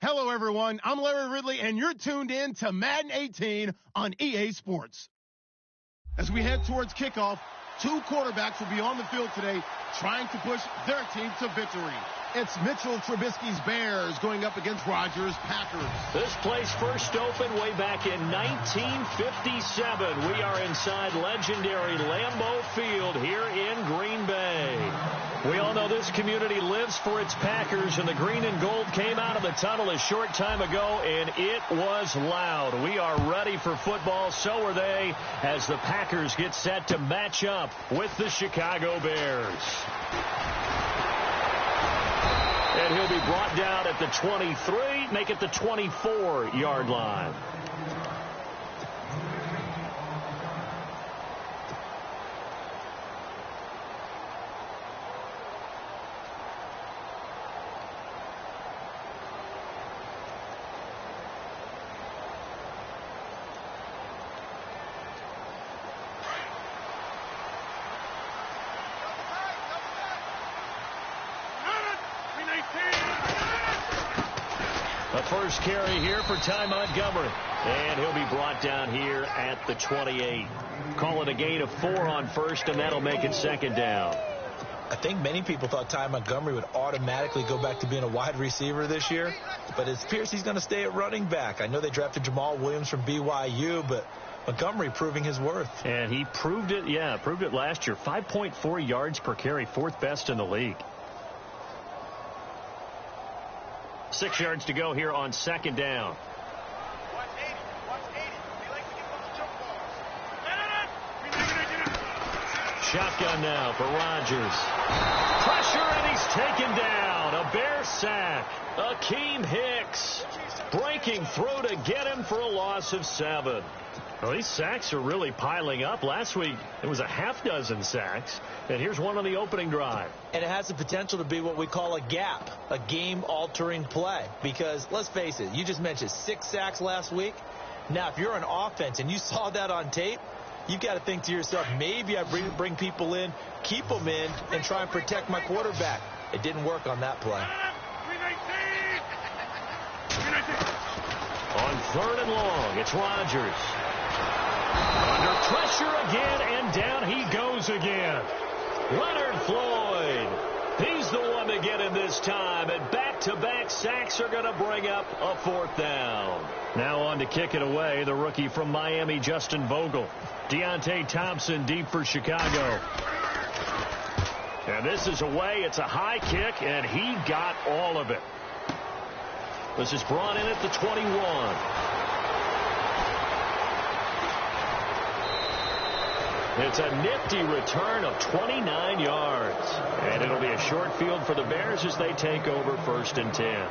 Hello, everyone. I'm Larry Ridley, and you're tuned in to Madden 18 on EA Sports. As we head towards kickoff, two quarterbacks will be on the field today trying to push their team to victory. It's Mitchell Trubisky's Bears going up against Rodgers' Packers. This place first opened way back in 1957. We are inside legendary Lambeau Field here in Green Bay. We all know this community lives for its Packers, and the green and gold came out of the tunnel a short time ago, and it was loud. We are ready for football, so are they, as the Packers get set to match up with the Chicago Bears. And he'll be brought down at the 23, make it the 24-yard line. The first carry here for Ty Montgomery. And he'll be brought down here at the 28. Call it a gain of 4 on first, and that'll make it second down. I think many people thought Ty Montgomery would automatically go back to being a wide receiver this year, but it appears he's going to stay at running back. I know they drafted Jamal Williams from BYU, but Montgomery proving his worth. And he proved it, proved it last year. 5.4 yards per carry, 4th best in the league. 6 yards to go here on second down. Shotgun now for Rodgers. Pressure, and he's taken down. A Bear sack. Akeem Hicks breaking through to get him for a loss of 7. Well, these sacks are really piling up. Last week, it was a half-dozen sacks. And here's one on the opening drive. And it has the potential to be what we call a gap, a game-altering play. Because, let's face it, you just mentioned 6 sacks last week. Now, if you're an offense and you saw that on tape, you've got to think to yourself, maybe I bring people in, keep them in, and try and protect my quarterback. It didn't work on that play. On 3rd and long, it's Rodgers. Under pressure again, and down he goes again. Leonard Floyd. He's the one to get him this time, and back-to-back sacks are going to bring up a 4th down. Now on to kick it away, the rookie from Miami, Justin Vogel. Deontay Thompson deep for Chicago. And this is away. It's a high kick, and he got all of it. This is brought in at the 21. It's a nifty return of 29 yards. And it'll be a short field for the Bears as they take over 1st and 10.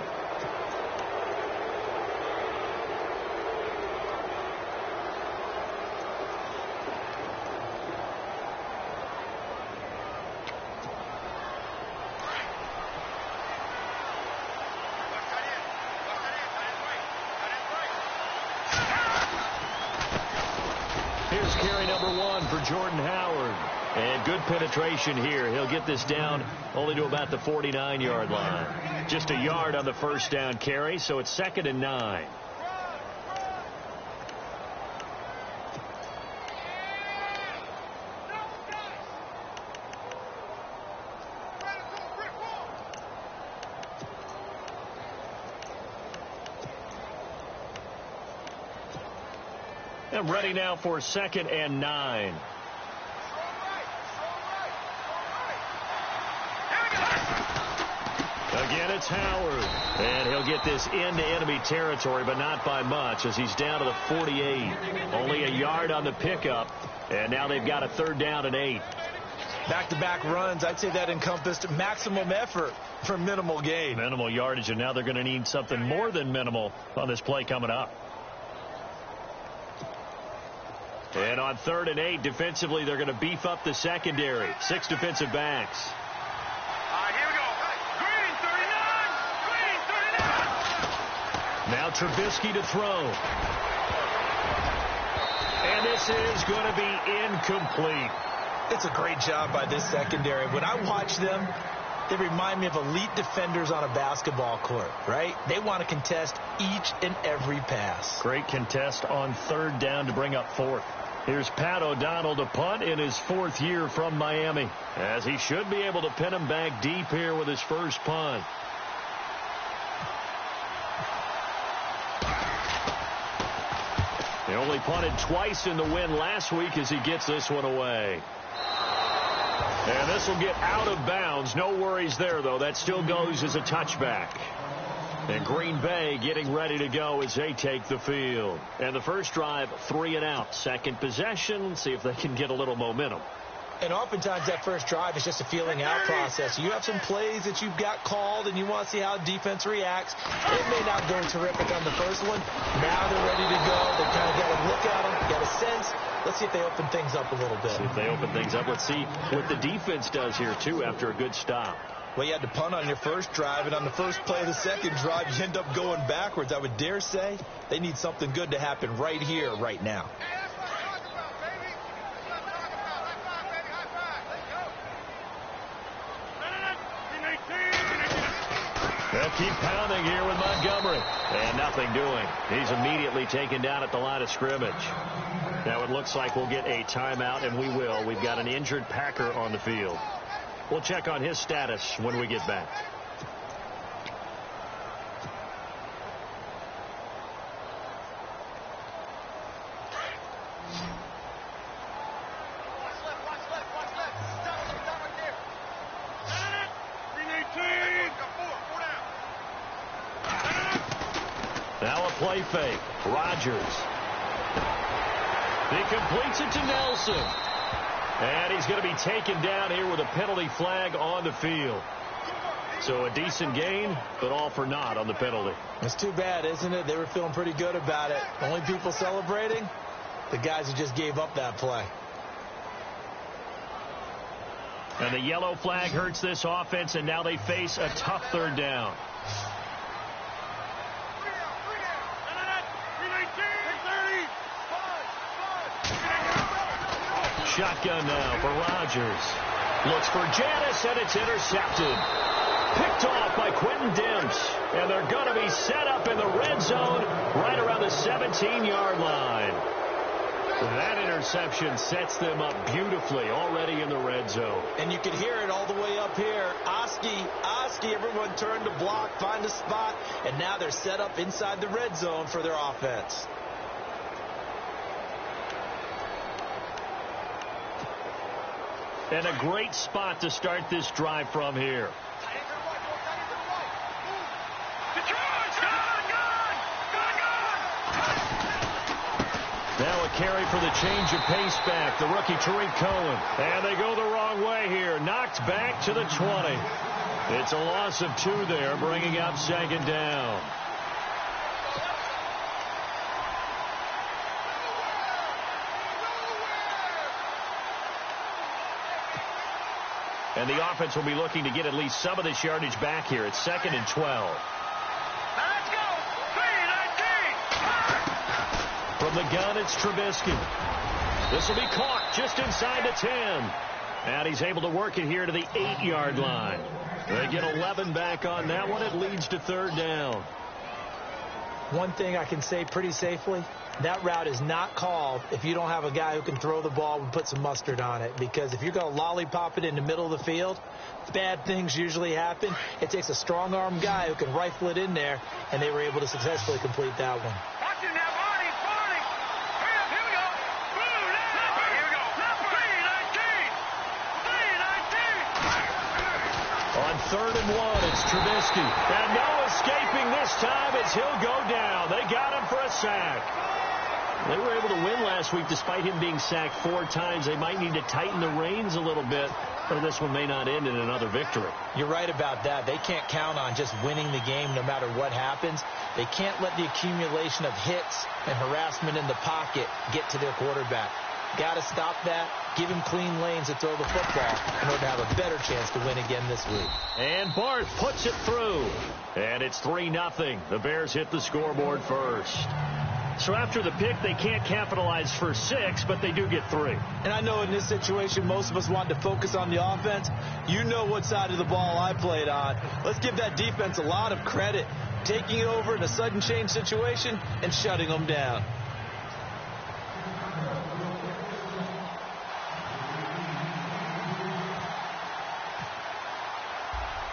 Here's carry number 1 for Jordan Howard. And good penetration here. He'll get this down only to about the 49-yard line. Just a yard on the first down carry, so it's 2nd and 9. And ready now for 2nd and 9. Again, it's Howard. And he'll get this into enemy territory, but not by much, as he's down to the 48. Only a yard on the pickup. And now they've got a 3rd down and 8. Back-to-back runs, I'd say that encompassed maximum effort for minimal gain. Minimal yardage, and now they're going to need something more than minimal on this play coming up. And on 3rd and 8, defensively, they're going to beef up the secondary. 6 defensive backs. Here we go. Green, 39. Now Trubisky to throw. And this is going to be incomplete. It's a great job by this secondary. When I watch them, they remind me of elite defenders on a basketball court, right? They want to contest each and every pass. Great contest on third down to bring up fourth. Here's Pat O'Donnell to punt in his fourth year from Miami, as he should be able to pin him back deep here with his first punt. He only punted twice in the win last week as he gets this one away. And this will get out of bounds. No worries there, though. That still goes as a touchback. And Green Bay getting ready to go as they take the field. And the first drive, 3 and out. Second possession, see if they can get a little momentum. And oftentimes that first drive is just a feeling out process. You have some plays that you've got called and you want to see how defense reacts. It may not go terrific on the first one. Now they're ready to go. They kind of got to look at them, got a sense. Let's see if they open things up a little bit. See if they open things up. Let's see what the defense does here, too, after a good stop. Well, you had to punt on your first drive, and on the first play of the second drive, you end up going backwards. I would dare say they need something good to happen right here, right now. They'll keep pounding here with Montgomery. And nothing doing. He's immediately taken down at the line of scrimmage. Now it looks like we'll get a timeout, and we will. We've got an injured Packer on the field. We'll check on his status when we get back. Now a play fake. Rodgers. He completes it to Nelson. And he's going to be taken down here with a penalty flag on the field. So a decent gain, but all for naught on the penalty. It's too bad, isn't it? They were feeling pretty good about it. Only people celebrating, the guys who just gave up that play. And the yellow flag hurts this offense, and now they face a tough third down. Shotgun now for Rodgers. Looks for Janis, and it's intercepted. Picked off by Quentin Dimps. And they're going to be set up in the red zone right around the 17-yard line. That interception sets them up beautifully already in the red zone. And you can hear it all the way up here. Oski, everyone turned to block, find a spot, and now they're set up inside the red zone for their offense. And a great spot to start this drive from here. Now a carry for the change of pace back. The rookie Tariq Cohen. And they go the wrong way here. Knocked back to the 20. It's a loss of 2 there, bringing up second down. And the offense will be looking to get at least some of this yardage back here. It's 2nd and 12. Let's go. 3-19. From the gun, it's Trubisky. This will be caught just inside the 10. And he's able to work it here to the 8-yard line. They get 11 back on that one. It leads to third down. One thing I can say pretty safely, that route is not called if you don't have a guy who can throw the ball and put some mustard on it. Because if you're going to lollipop it in the middle of the field, bad things usually happen. It takes a strong-arm guy who can rifle it in there, and they were able to successfully complete that one. Watch it now, Barney. Hurry up, here we go. Blue, here we go. 3-19. On 3rd and 1, it's Trubisky. And no escaping this time as he'll go down. They got him for a sack. They were able to win last week despite him being sacked 4 times. They might need to tighten the reins a little bit, but this one may not end in another victory. You're right about that. They can't count on just winning the game no matter what happens. They can't let the accumulation of hits and harassment in the pocket get to their quarterback. Got to stop that. Give him clean lanes to throw the football in order to have a better chance to win again this week. And Barth puts it through. And it's 3-0. The Bears hit the scoreboard first. So after the pick, they can't capitalize for 6, but they do get 3. And I know in this situation, most of us wanted to focus on the offense. You know what side of the ball I played on. Let's give that defense a lot of credit, taking it over in a sudden change situation and shutting them down.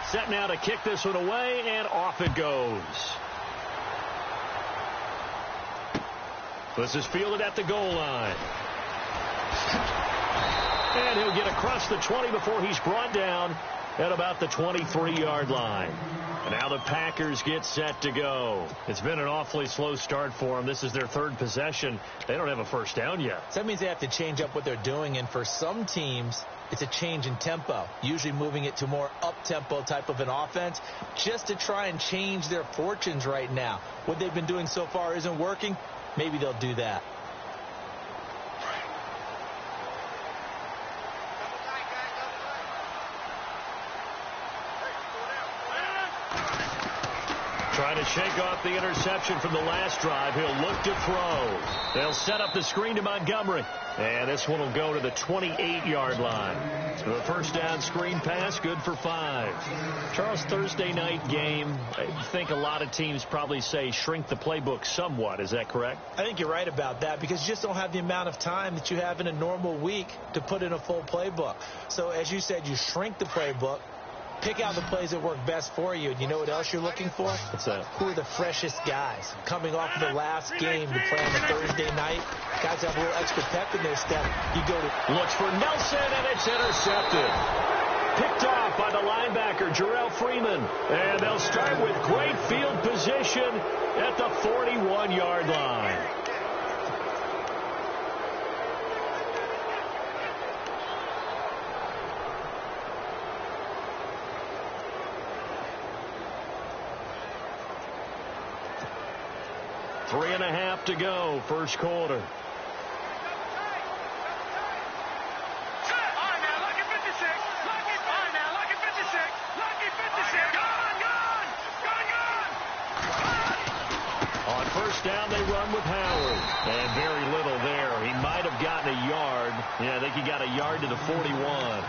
Set now to kick this one away, and off it goes. This is fielded at the goal line. And he'll get across the 20 before he's brought down at about the 23-yard line. And now the Packers get set to go. It's been an awfully slow start for them. This is their 3rd possession. They don't have a first down yet. So that means they have to change up what they're doing, and for some teams, it's a change in tempo, usually moving it to more up-tempo type of an offense just to try and change their fortunes right now. What they've been doing so far isn't working. Maybe they'll do that. Trying to shake off the interception from the last drive. He'll look to throw. They'll set up the screen to Montgomery. And this one will go to the 28-yard line. So the first down screen pass, good for 5. Charles, Thursday night game, I think a lot of teams probably say shrink the playbook somewhat. Is that correct? I think you're right about that because you just don't have the amount of time that you have in a normal week to put in a full playbook. So as you said, you shrink the playbook. Pick out the plays that work best for you. And you know what else you're looking for? What's that? Who are the freshest guys? Coming off of the last game to play on a Thursday night. Guys have a little extra pep in their step. You go to... Looks for Nelson, and it's intercepted. Picked off by the linebacker, Jarrell Freeman. And they'll start with great field position at the 41-yard line. Three and a half to go, first quarter. On first down, they run with Howard. And very little there. He might have gotten a yard. Yeah, I think he got a yard to the 41.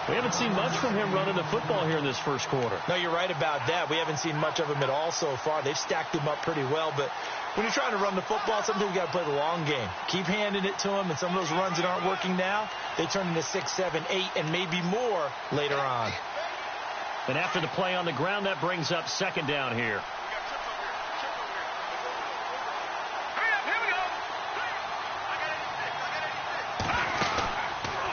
We haven't seen much from him running the football here in this first quarter. No, you're right about that. We haven't seen much of him at all so far. They've stacked him up pretty well, but when you're trying to run the football, sometimes you got to play the long game. Keep handing it to him, and some of those runs that aren't working now, they turn into 6, 7, 8, and maybe more later on. And after the play on the ground, that brings up second down here.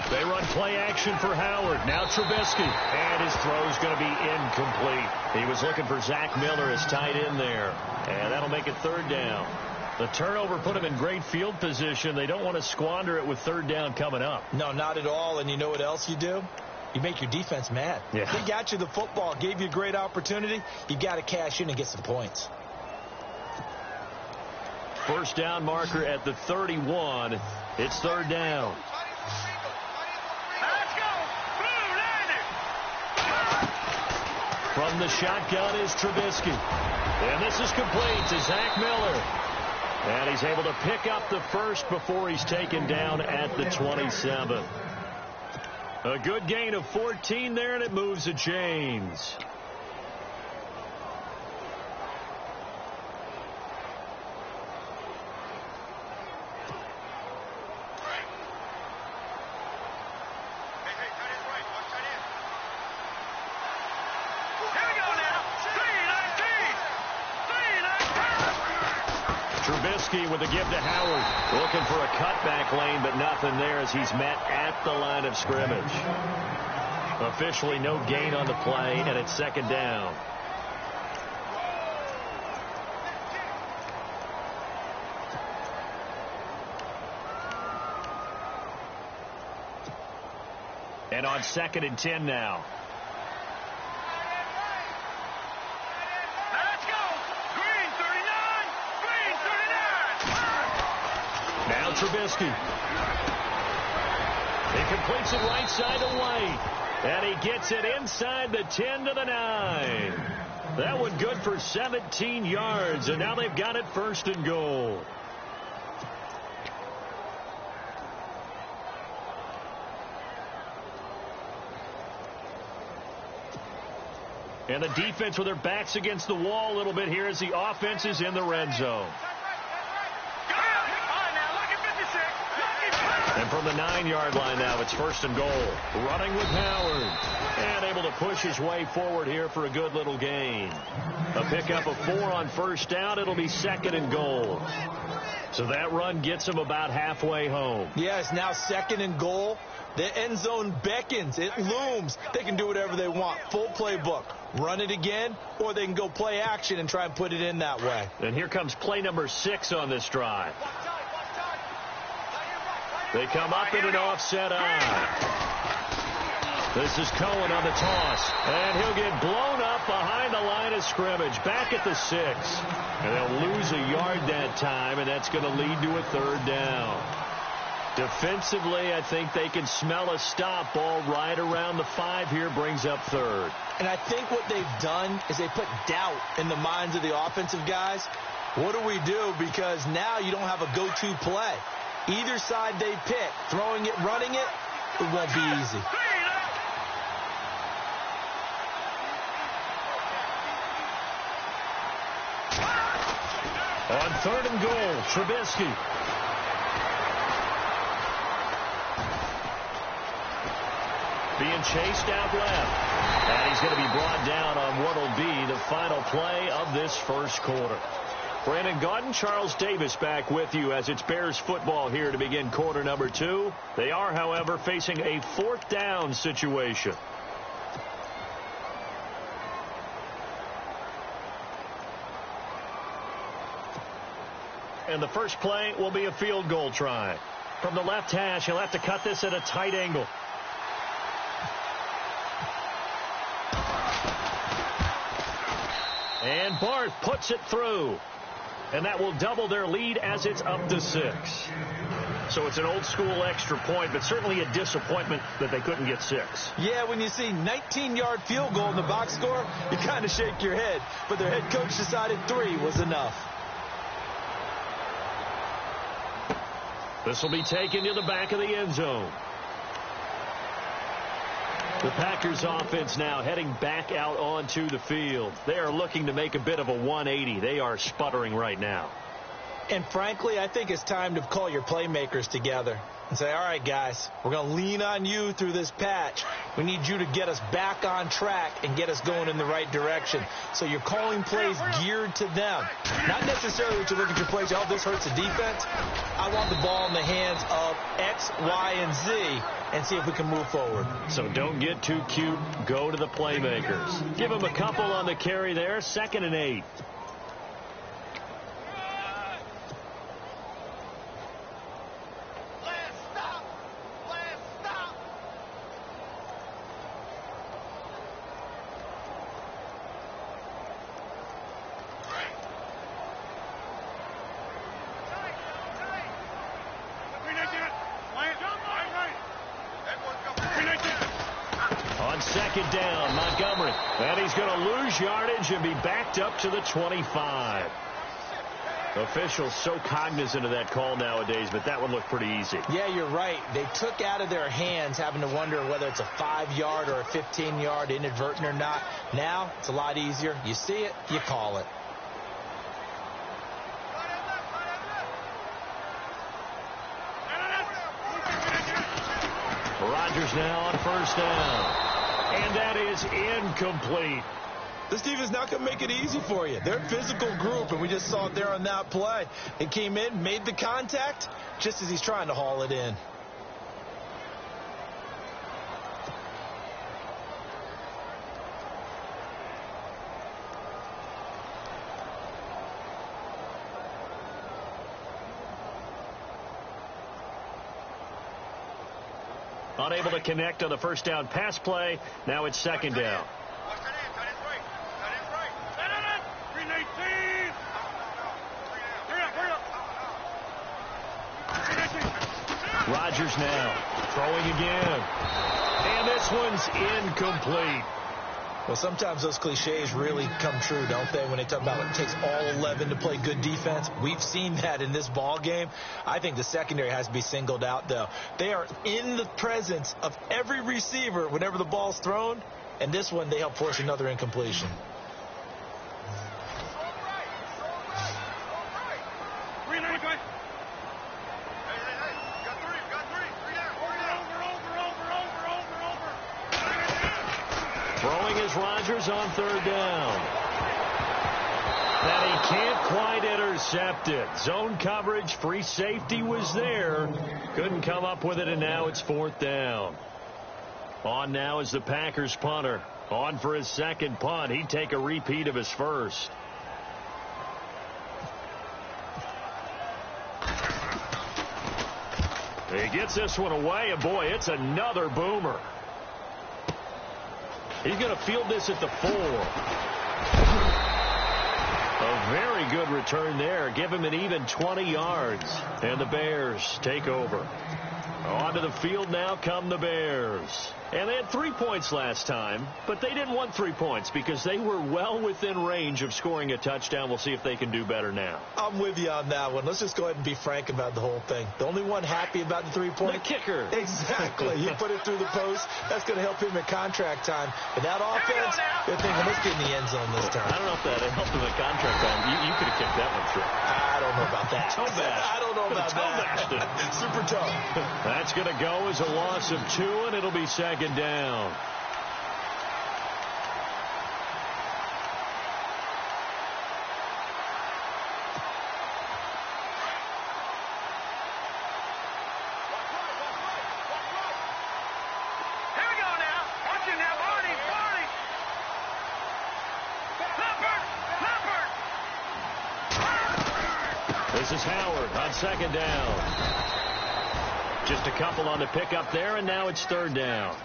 They run play action for Howard. Now Trubisky. And his throw's going to be incomplete. He was looking for Zach Miller as tight end there. And that'll make it third down. The turnover put him in great field position. They don't want to squander it with third down coming up. No, not at all. And you know what else you do? You make your defense mad. Yeah. They got you the football, gave you a great opportunity. You got to cash in and get some points. First down marker at the 31. It's third down. From the shotgun is Trubisky. And this is complete to Zach Miller. And he's able to pick up the first before he's taken down at the 27. A good gain of 14 there, and it moves the chains. Trubisky with a give to Howard. Looking for a cutback lane, but nothing there as he's met at the line of scrimmage. Officially no gain on the play, and it's second down. And on 2nd and 10 now. Now Trubisky. He completes it right side to White. And he gets it inside the 10 to the 9. That one good for 17 yards, and now they've got it 1st and goal. And the defense with their backs against the wall a little bit here as the offense is in the red zone. And from the 9-yard line now, it's 1st and goal. Running with Howard. And able to push his way forward here for a good little gain. A pickup of 4 on 1st down. It'll be 2nd and goal. So that run gets him about halfway home. Yeah, it's now 2nd and goal. The end zone beckons. It looms. They can do whatever they want. Full playbook. Run it again, or they can go play action and try and put it in that way. And here comes play number 6 on this drive. They come up in an offset eye. This is Cohen on the toss. And he'll get blown up behind the line of scrimmage. Back at the 6. And they'll lose a yard that time, and that's going to lead to a 3rd down. Defensively, I think they can smell a stop. Ball right around the 5 here brings up 3rd. And I think what they've done is they put doubt in the minds of the offensive guys. What do we do? Because now you don't have a go-to play. Either side they pick, throwing it, running it, it won't be easy. On 3rd and goal, Trubisky. Being chased out left. And he's going to be brought down on what will be the final play of this 1st quarter. Brandon Gaudin, Charles Davis back with you as it's Bears football here to begin quarter number 2. They are, however, facing a 4th down situation. And the first play will be a field goal try. From the left hash, he'll have to cut this at a tight angle. And Barth puts it through. And that will double their lead as it's up to 6. So it's an old school extra point, but certainly a disappointment that they couldn't get 6. Yeah, when you see 19-yard field goal in the box score, you kind of shake your head. But their head coach decided 3 was enough. This will be taken to the back of the end zone. The Packers offense now heading back out onto the field. They are looking to make a bit of a 180. They are sputtering right now. And frankly, I think it's time to call your playmakers together and say, all right, guys, we're going to lean on you through this patch. We need you to get us back on track and get us going in the right direction. So you're calling plays geared to them. Not necessarily that you look at your plays, oh, this hurts the defense. I want the ball in the hands of X, Y, and Z and see if we can move forward. So don't get too cute. Go to the playmakers. Give them a couple on the carry there. 2nd and 8. On 2nd down, Montgomery. And he's going to lose yardage and be backed up to the 25. Officials so cognizant of that call nowadays, but that one looked pretty easy. Yeah, you're right. They took out of their hands having to wonder whether it's a 5-yard or a 15-yard inadvertent or not. Now, it's a lot easier. You see it, you call it. Rodgers now on 1st down. And that is incomplete. This defense not going to make it easy for you. They're a physical group, and we just saw it there on that play. It came in, made the contact, just as he's trying to haul it in. Unable to connect on the 1st down pass play. Now it's 2nd down. Rodgers now throwing again. And this one's incomplete. Well, sometimes those cliches really come true, don't they, when they talk about it takes all 11 to play good defense. We've seen that in this ball game. I think the secondary has to be singled out, though. They are in the presence of every receiver whenever the ball's thrown, and this one they help force another incompletion. Throwing is Rodgers on third down. And he can't quite intercept it. Zone coverage, free safety was there. Couldn't come up with it, and now it's fourth down. On now is the Packers punter. On for his second punt. He'd take a repeat of his first. He gets this one away, and boy, it's another boomer. He's going to field this at the 4. A very good return there. Give him an even 20 yards. And the Bears take over. Onto the field now come the Bears. And they had 3 points last time, but they didn't want 3 points because they were well within range of scoring a touchdown. We'll see if they can do better now. I'm with you on that one. Let's just go ahead and be frank about the whole thing. The only one happy about the 3-point. The kicker. Exactly. You put it through the post. That's going to help him at contract time. But that offense, they're thinking, let's get in the end zone this time. I don't know if that helped him at contract time. You could have kicked that one through. I don't know about that. Toe bash. I don't know about that. Super tough. That's going to go as a loss of 2, and it'll be second down. This is Howard on second down. Just a couple on the pickup there, and now it's third down.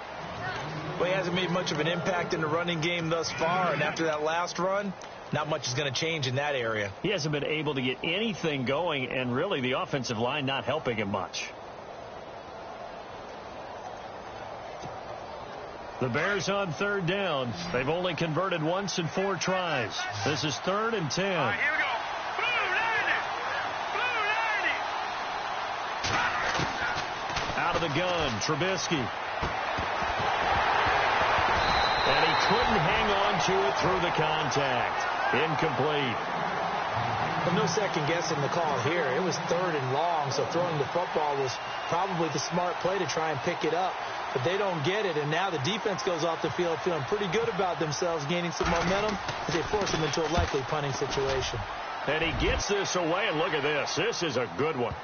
Well, he hasn't made much of an impact in the running game thus far, and after that last run, not much is going to change in that area. He hasn't been able to get anything going, and really the offensive line not helping him much. The Bears on third down. They've only converted once in 4 tries. This is 3rd and 10. All right, here we go. Out of the gun, Trubisky. And he couldn't hang on to it through the contact. Incomplete. But no second guessing the call here. It was 3rd and long, so throwing the football was probably the smart play to try and pick it up. But they don't get it, and now the defense goes off the field feeling pretty good about themselves, gaining some momentum as they force them into a likely punting situation. And he gets this away, and look at this. This is a good one.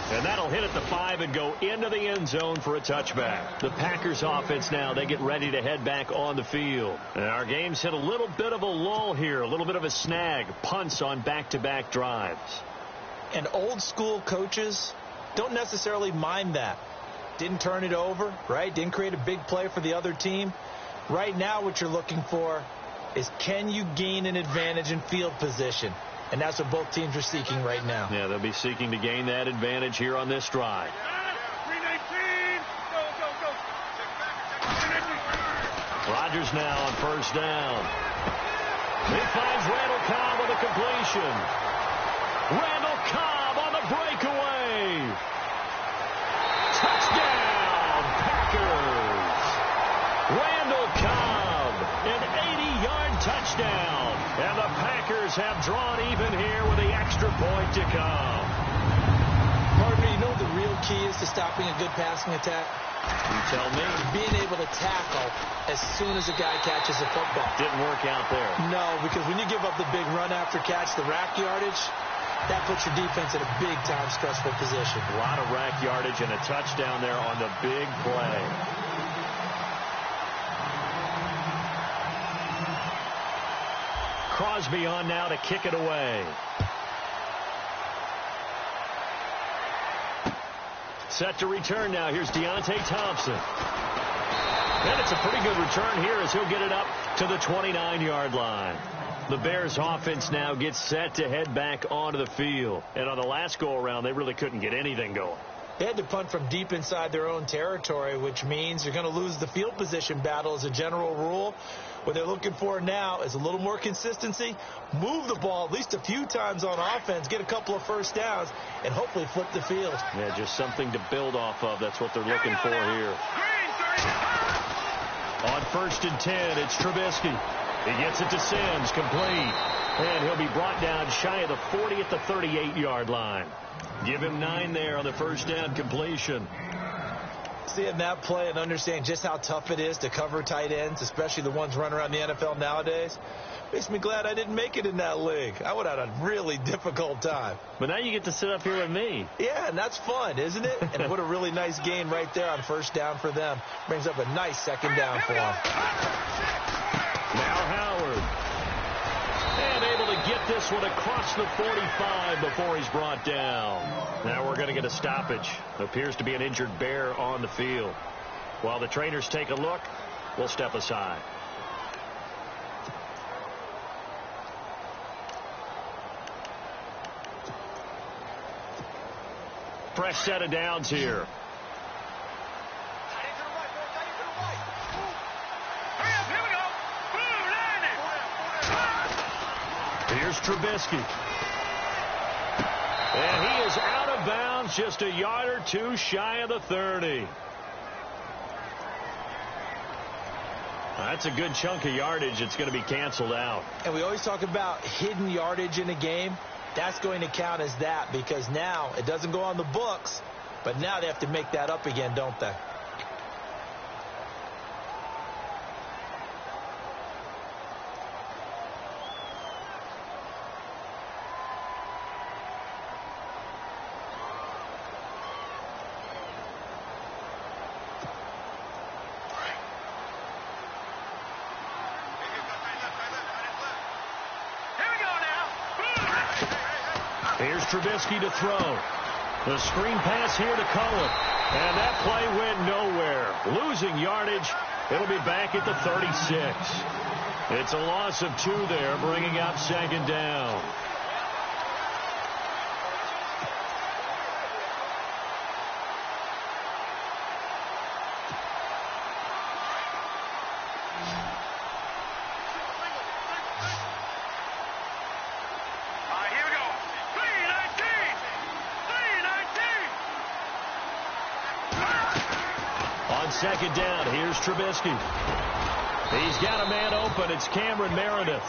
And that'll hit at the 5 and go into the end zone for a touchback. The Packers offense now, they get ready to head back on the field. And our game's hit a little bit of a lull here, a little bit of a snag. Punts on back-to-back drives. And old school coaches don't necessarily mind that. Didn't turn it over, right? Didn't create a big play for the other team. Right now what you're looking for is, can you gain an advantage in field position? And that's what both teams are seeking right now. Yeah, they'll be seeking to gain that advantage here on this drive. 319. Go. Rodgers now on first down. He finds Randall Cobb with a completion. Randall Cobb on the breakaway. Touchdown, Packers. Randall Cobb, an 80-yard touchdown. And the Packers have drawn even here with the extra point to come. Partner, you know the real key is to stopping a good passing attack? You tell me. Being able to tackle as soon as a guy catches the football. Didn't work out there. No, because when you give up the big run after catch, the rack yardage, that puts your defense in a big-time stressful position. A lot of rack yardage and a touchdown there on the big play. Crosby on now to kick it away. Set to return now. Here's Deontay Thompson. And it's a pretty good return here as he'll get it up to the 29-yard line. The Bears offense now gets set to head back onto the field. And on the last go-around, they really couldn't get anything going. They had to punt from deep inside their own territory, which means you're going to lose the field position battle as a general rule. What they're looking for now is a little more consistency, move the ball at least a few times on offense, get a couple of first downs, and hopefully flip the field. Yeah, just something to build off of. That's what they're looking for here. On 1st and 10, it's Trubisky. He gets it to Sims, complete. And he'll be brought down shy of the 40 at the 38-yard line. Give him 9 there on the first down completion. Seeing that play and understanding just how tough it is to cover tight ends, especially the ones running around the NFL nowadays, makes me glad I didn't make it in that league. I would have had a really difficult time. But now you get to sit up here with me. Yeah, and that's fun, isn't it? And what a really nice gain right there on first down for them. Brings up a nice second down for them. Now Howard. And able to get this one across the 45 before he's brought down. Now we're going to get a stoppage. Appears to be an injured Bear on the field. While the trainers take a look, we'll step aside. Fresh set of downs here. Here's Trubisky. And he is out of bounds just a yard or two shy of the 30. That's a good chunk of yardage. It's going to be canceled out. And we always talk about hidden yardage in a game. That's going to count as that because now it doesn't go on the books, but now they have to make that up again, don't they? Here's Trubisky to throw. The screen pass here to Cohen. And that play went nowhere. Losing yardage. It'll be back at the 36. It's a loss of 2 there, bringing up second down. Second down, here's Trubisky. He's got a man open. It's Cameron Meredith.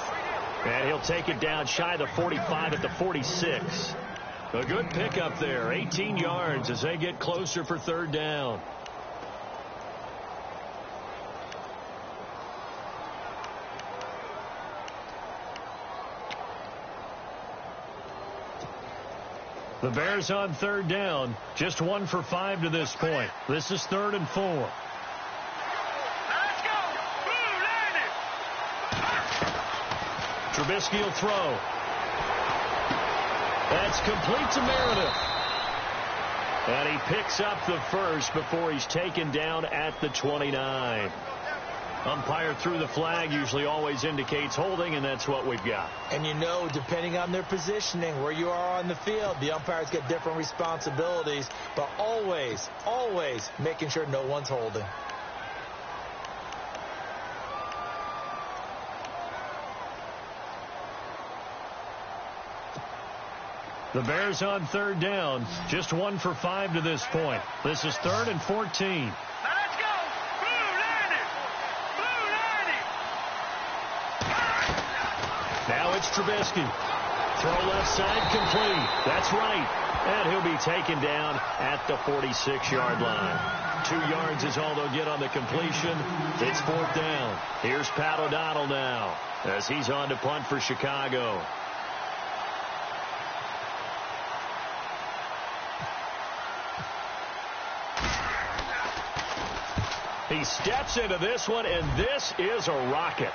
And he'll take it down shy of the 45 at the 46. A good pickup there. 18 yards as they get closer for third down. The Bears on third down. Just 1 for 5 to this point. This is 3rd and 4. Let's go. Blue landed. Trubisky will throw. That's complete to Meredith. And he picks up the first before he's taken down at the 29. Umpire threw the flag, usually always indicates holding, and that's what we've got. And you know, depending on their positioning, where you are on the field, the umpires get different responsibilities, but always, always making sure no one's holding. The Bears on third down, just 1 for 5 to this point. This is 3rd and 14. Now it's Trubisky. Throw left side complete. That's right. And he'll be taken down at the 46-yard line. 2 yards is all they'll get on the completion. It's 4th down. Here's Pat O'Donnell now as he's on to punt for Chicago. He steps into this one, and this is a rocket.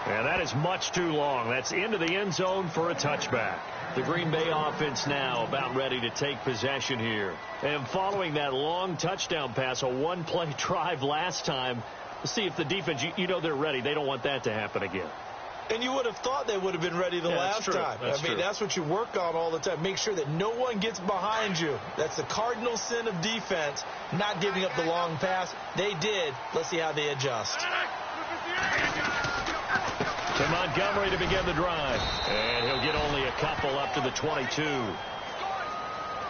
And that is much too long. That's into the end zone for a touchback. The Green Bay offense now about ready to take possession here. And following that long touchdown pass, a one-play drive last time, let's see if the defense, you know they're ready. They don't want that to happen again. And you would have thought they would have been ready the last time. That's what you work on all the time. Make sure that no one gets behind you. That's the cardinal sin of defense, not giving up the long pass. They did. Let's see how they adjust. To Montgomery to begin the drive. And he'll get only a couple up to the 22.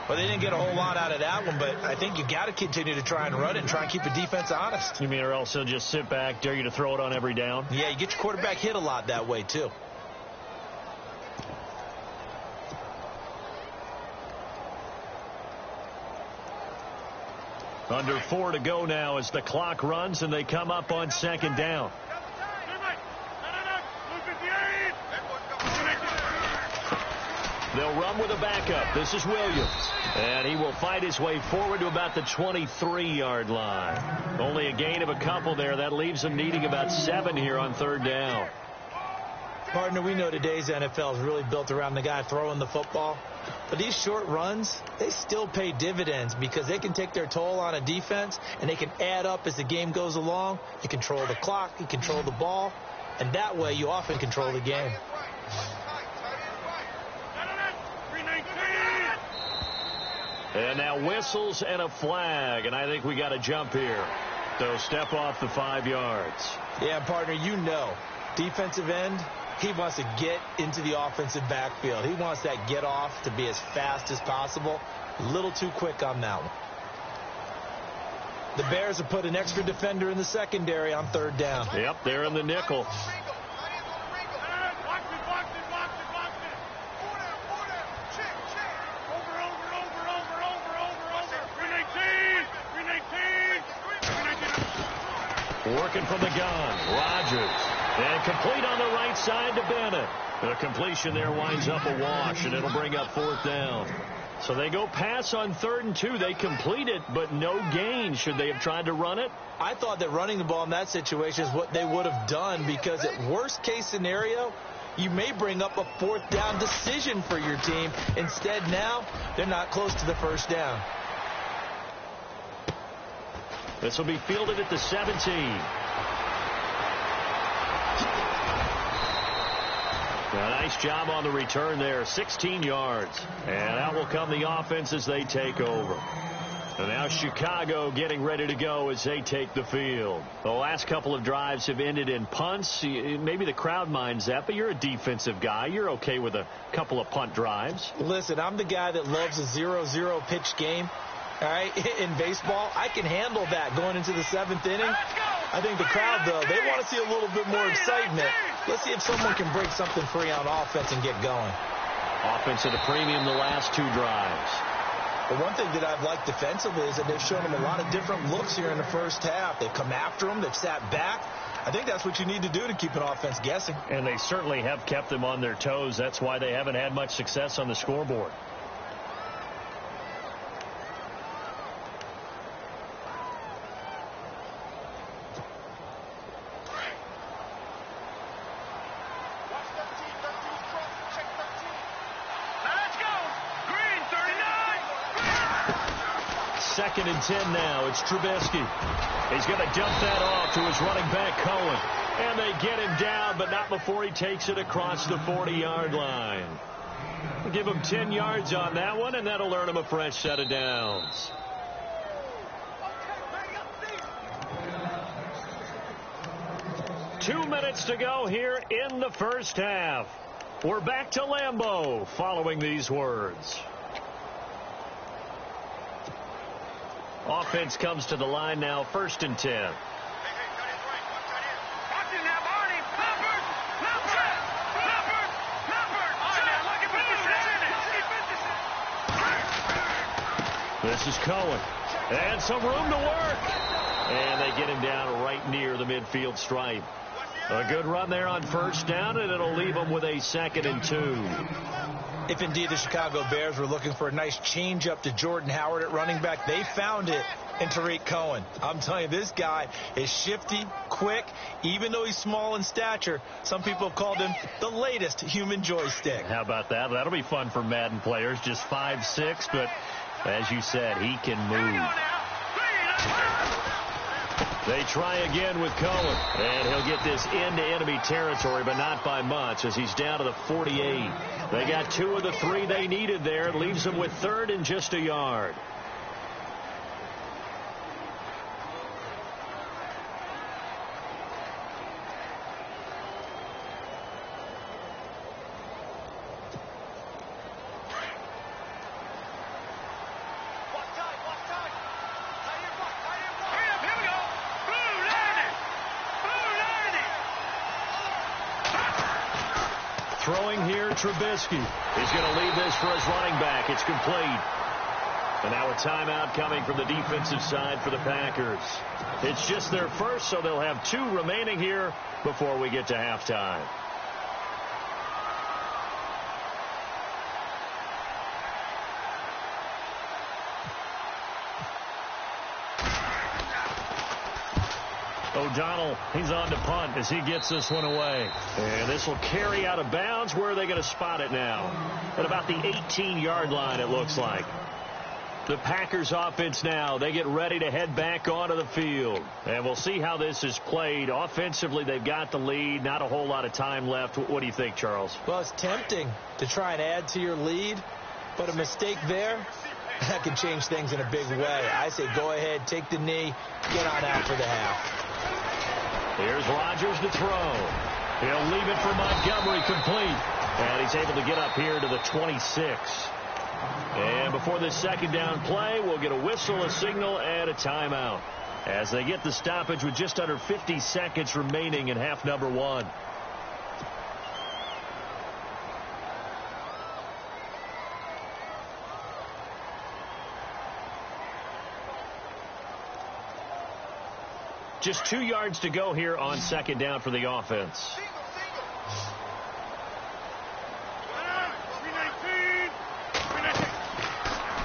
Well, they didn't get a whole lot out of that one, but I think you got to continue to try and run it and try and keep the defense honest. You mean or else he'll just sit back, dare you to throw it on every down? Yeah, you get your quarterback hit a lot that way, too. Under 4 to go now as the clock runs and they come up on second down. They'll run with a backup. This is Williams. And he will fight his way forward to about the 23-yard line. Only a gain of a couple there. That leaves him needing about 7 here on third down. Partner, we know today's NFL is really built around the guy throwing the football. But these short runs, they still pay dividends because they can take their toll on a defense and they can add up as the game goes along. You control the clock, you control the ball, and that way you often control the game. And now whistles and a flag, and I think we got a jump here. So step off the 5 yards. Yeah, partner, you know, defensive end, he wants to get into the offensive backfield. He wants that get off to be as fast as possible. A little too quick on that one. The Bears have put an extra defender in the secondary on third down. Yep, they're in the nickel. Working from the gun, Rodgers. And complete on the right side to Bennett. The completion there winds up a wash, and it'll bring up fourth down. So they go pass on 3rd and 2. They complete it, but no gain. Should they have tried to run it? I thought that running the ball in that situation is what they would have done because at worst case scenario, you may bring up a 4th down decision for your team. Instead now, they're not close to the first down. This will be fielded at the 17. A nice job on the return there, 16 yards. And out will come the offense as they take over. And now Chicago getting ready to go as they take the field. The last couple of drives have ended in punts. Maybe the crowd minds that, but you're a defensive guy. You're okay with a couple of punt drives. Listen, I'm the guy that loves a 0-0 pitch game. All right, in baseball, I can handle that going into the 7th inning. I think the crowd, though, they want to see a little bit more excitement. Let's see if someone can break something free on offense and get going. Offense at a premium the last 2 drives. But one thing that I've liked defensively is that they've shown them a lot of different looks here in the first half. They've come after them. They've sat back. I think that's what you need to do to keep an offense guessing. And they certainly have kept them on their toes. That's why they haven't had much success on the scoreboard. Second and 10 now. It's Trubisky. He's going to dump that off to his running back, Cohen. And they get him down, but not before he takes it across the 40-yard line. We'll give him 10 yards on that one, and that'll earn him a fresh set of downs. Two minutes to go here in the first half. We're back to Lambeau following these words. Offense comes to the line now, 1st and 10. This is Cohen. And some room to work. And they get him down right near the midfield stripe. A good run there on 1st down, and it'll leave them with a 2nd and 2. If indeed the Chicago Bears were looking for a nice change up to Jordan Howard at running back, they found it in Tariq Cohen. I'm telling you, this guy is shifty, quick, even though he's small in stature. Some people have called him the latest human joystick. How about that? That'll be fun for Madden players. Just 5'6", but as you said, he can move. They try again with Cohen. And he'll get this into enemy territory, but not by much, as he's down to the 48. They got 2 of the 3 they needed there. It leaves them with 3rd and just a yard. Throwing here, Trubisky. He's going to leave this for his running back. It's complete. And now a timeout coming from the defensive side for the Packers. It's just their first, so they'll have 2 remaining here before we get to halftime. O'Donnell, he's on to punt as he gets this one away. And this will carry out of bounds. Where are they going to spot it now? At about the 18-yard line, it looks like. The Packers offense now, they get ready to head back onto the field. And we'll see how this is played. Offensively, they've got the lead. Not a whole lot of time left. What do you think, Charles? Well, it's tempting to try and add to your lead, but a mistake there, that could change things in a big way. I say go ahead, take the knee, get on out for the half. Here's Rodgers to throw. He'll leave it for Montgomery, complete. And he's able to get up here to the 26. And before this second down play, we'll get a whistle, a signal, and a timeout, as they get the stoppage with just under 50 seconds remaining in half number 1. Just 2 yards to go here on second down for the offense.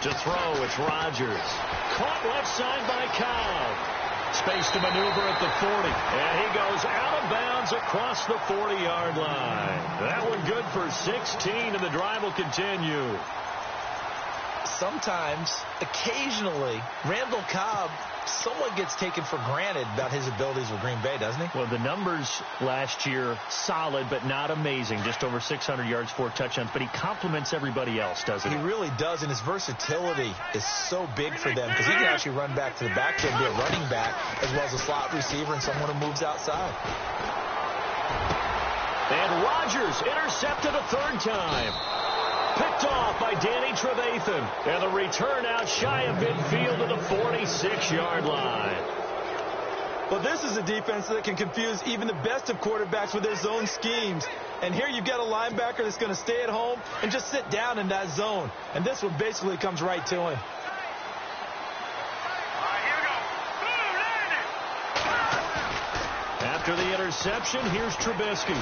To throw, it's Rodgers. Caught left side by Cobb. Space to maneuver at the 40. And he goes out of bounds across the 40-yard line. That one good for 16, and the drive will continue. Sometimes, occasionally, Randall Cobb somewhat gets taken for granted about his abilities with Green Bay, doesn't he? Well, the numbers last year, solid but not amazing. Just over 600 yards, 4 touchdowns. But he complements everybody else, doesn't he? He really does, and his versatility is so big for them because he can actually run back to the backfield and be a running back as well as a slot receiver and someone who moves outside. And Rodgers intercepted a 3rd time. Picked off by Danny Trevathan. And the return out shy of midfield to the 46-yard line. Well, this is a defense that can confuse even the best of quarterbacks with their zone schemes. And here you've got a linebacker that's going to stay at home and just sit down in that zone. And this one basically comes right to him. After the interception, here's Trubisky.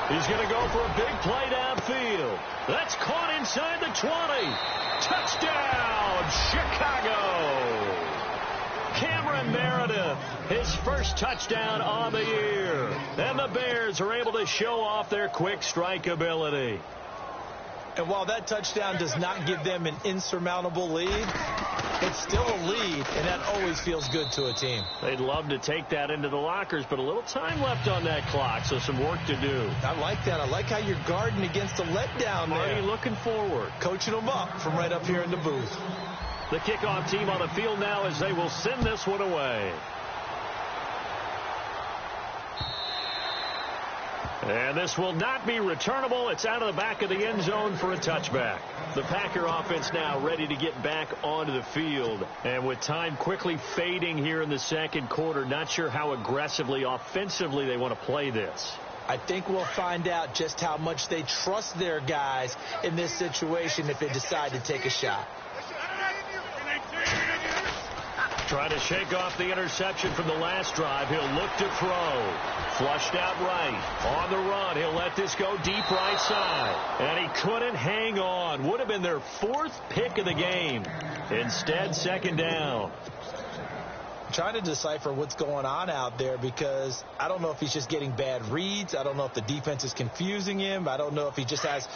He's going to go for a big play downfield. That's caught inside the 20. Touchdown, Chicago. Cameron Meredith, his first touchdown on the year. And the Bears are able to show off their quick strike ability. And while that touchdown does not give them an insurmountable lead, it's still a lead, and that always feels good to a team. They'd love to take that into the lockers, but a little time left on that clock, so some work to do. I like that. I like how you're guarding against a letdown there. Already looking forward. Coaching them up from right up here in the booth. The kickoff team on the field now as they will send this one away. And this will not be returnable. It's out of the back of the end zone for a touchback. The Packer offense now ready to get back onto the field. And with time quickly fading here in the second quarter, not sure how aggressively, offensively they want to play this. I think we'll find out just how much they trust their guys in this situation if they decide to take a shot. Trying to shake off the interception from the last drive. He'll look to throw. Flushed out right. On the run, he'll let this go deep right side. And he couldn't hang on. Would have been their 4th pick of the game. Instead, second down. trying to decipher what's going on out there, because I don't know if he's just getting bad reads. I don't know if the defense is confusing him. I don't know if he just has,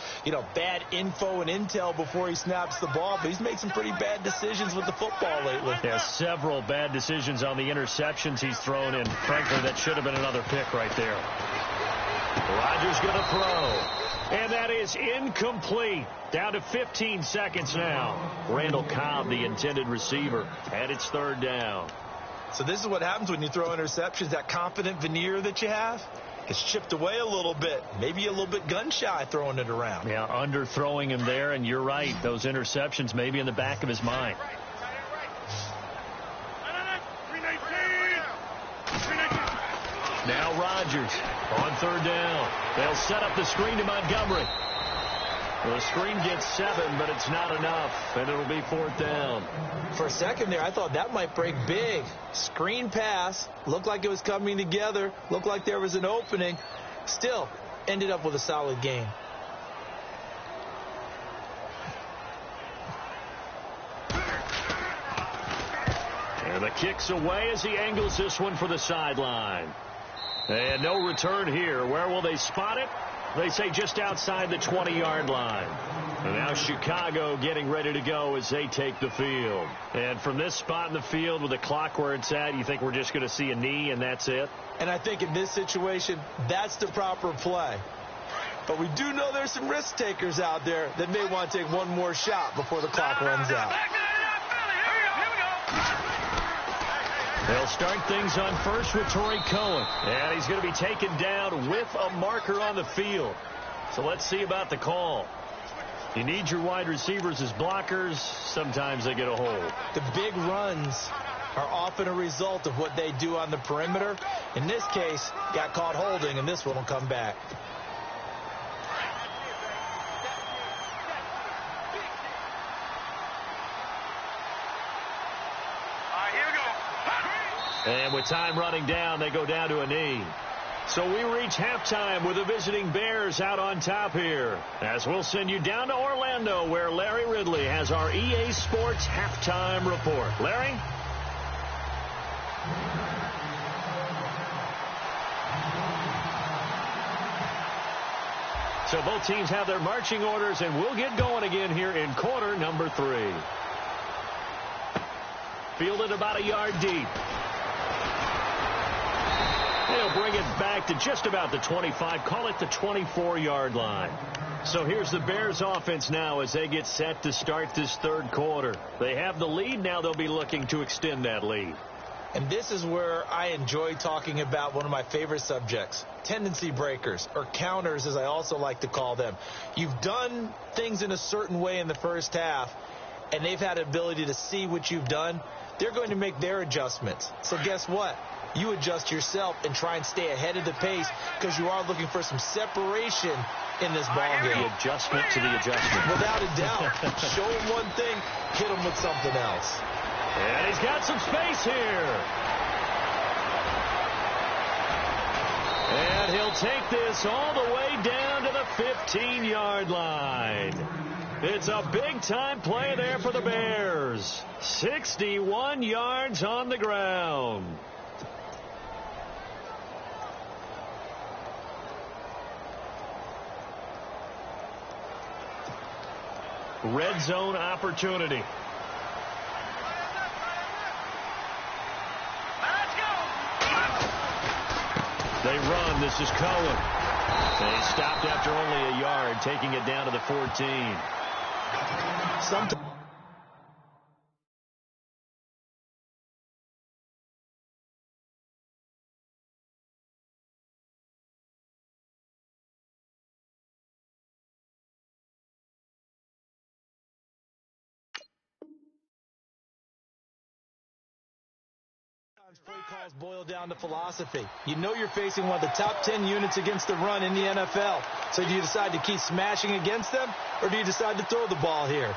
bad info and intel before he snaps the ball. But he's made some pretty bad decisions with the football lately. Yeah, several bad decisions on the interceptions he's thrown in. Frankly, that should have been another pick right there. Rodgers going to throw. And that is incomplete. Down to 15 seconds now. Randall Cobb, the intended receiver. And it's third down. So this is what happens when you throw interceptions. That confident veneer that you have gets chipped away a little bit. Maybe a little bit gun-shy throwing it around. Yeah, underthrowing him there, and you're right. Those interceptions may be in the back of his mind. Now Rodgers on third down. They'll set up the screen to Montgomery. The screen gets 7, but it's not enough, and it'll be fourth down. For a second there, I thought that might break big. Screen pass. Looked like it was coming together. Looked like there was an opening. Still, ended up with a solid game. And the kick's away as he angles this one for the sideline. And no return here. Where will they spot it? They say just outside the 20-yard line. And now Chicago getting ready to go as they take the field. And from this spot in the field with the clock where it's at, you think we're just going to see a knee and that's it? And I think in this situation, that's the proper play. But we do know there's some risk takers out there that may want to take one more shot before the clock runs out. They'll start things on first with Torrey Cohen. And he's going to be taken down with a marker on the field. So let's see about the call. You need your wide receivers as blockers. Sometimes they get a hold. The big runs are often a result of what they do on the perimeter. In this case, got caught holding, and this one will come back. And with time running down, they go down to a knee. So we reach halftime with the visiting Bears out on top here. As we'll send you down to Orlando, where Larry Ridley has our EA Sports halftime report. Larry? So both teams have their marching orders, and we'll get going again here in quarter number 3. Fielded about a yard deep. They'll bring it back to just about the 25, call it the 24-yard line. So here's the Bears offense now as they get set to start this third quarter. They have the lead. Now they'll be looking to extend that lead. And this is where I enjoy talking about one of my favorite subjects, tendency breakers, or counters as I also like to call them. You've done things in a certain way in the first half, and they've had the ability to see what you've done. They're going to make their adjustments. So guess what? You adjust yourself and try and stay ahead of the pace because you are looking for some separation in this ballgame. The adjustment to the adjustment. Without a doubt. Show him one thing, hit him with something else. And he's got some space here. And he'll take this all the way down to the 15-yard line. It's a big-time play there for the Bears. 61 yards on the ground. Red zone opportunity. They run. This is Cohen. They stopped after only a yard, taking it down to the 14. Play calls boil down to philosophy. You know you're facing one of the top 10 units against the run in the NFL. So do you decide to keep smashing against them, or do you decide to throw the ball here?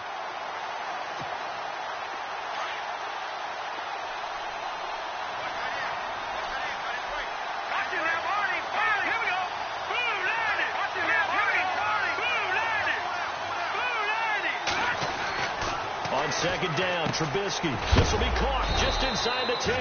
On on second down. Trubisky. This will be caught just inside the 10.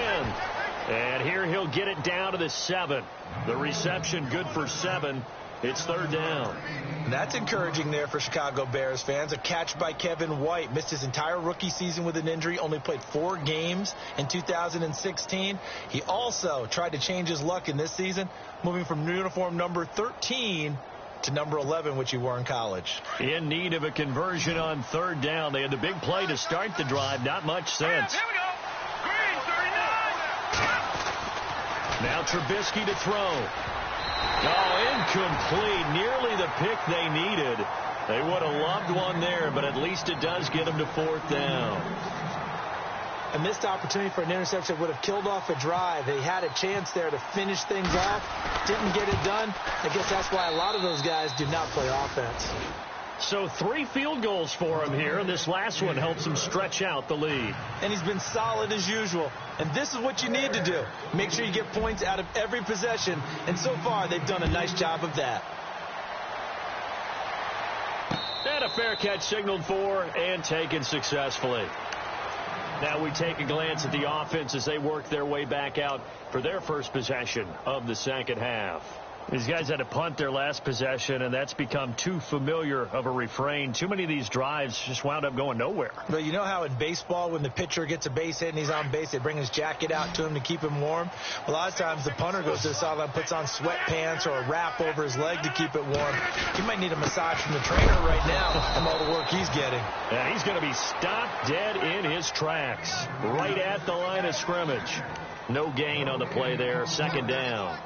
And here he'll get it down to the 7. The reception good for 7. It's third down. And that's encouraging there for Chicago Bears fans. A catch by Kevin White. Missed his entire rookie season with an injury. Only played 4 games in 2016. He also tried to change his luck in this season, moving from uniform number 13 to number 11, which he wore in college. In need of a conversion on third down. They had the big play to start the drive. Not much sense. Here we go. Green 39. Now Trubisky to throw. Oh, incomplete. Nearly the pick they needed. They would have loved one there, but at least it does get them to fourth down. A missed opportunity for an interception would have killed off a drive. They had a chance there to finish things off. Didn't get it done. I guess that's why a lot of those guys do not play offense. So 3 field goals for him here, and this last one helps him stretch out the lead. And he's been solid as usual. And this is what you need to do. Make sure you get points out of every possession. And so far, they've done a nice job of that. And a fair catch signaled for and taken successfully. Now we take a glance at the offense as they work their way back out for their first possession of the second half. These guys had to punt their last possession, and that's become too familiar of a refrain. Too many of these drives just wound up going nowhere. But you know how in baseball, when the pitcher gets a base hit and he's on base, they bring his jacket out to him to keep him warm? A lot of times the punter goes to the sideline, puts on sweatpants or a wrap over his leg to keep it warm. He might need a massage from the trainer right now from all the work he's getting. Yeah, he's going to be stopped dead in his tracks right at the line of scrimmage. No gain on the play there. Second down.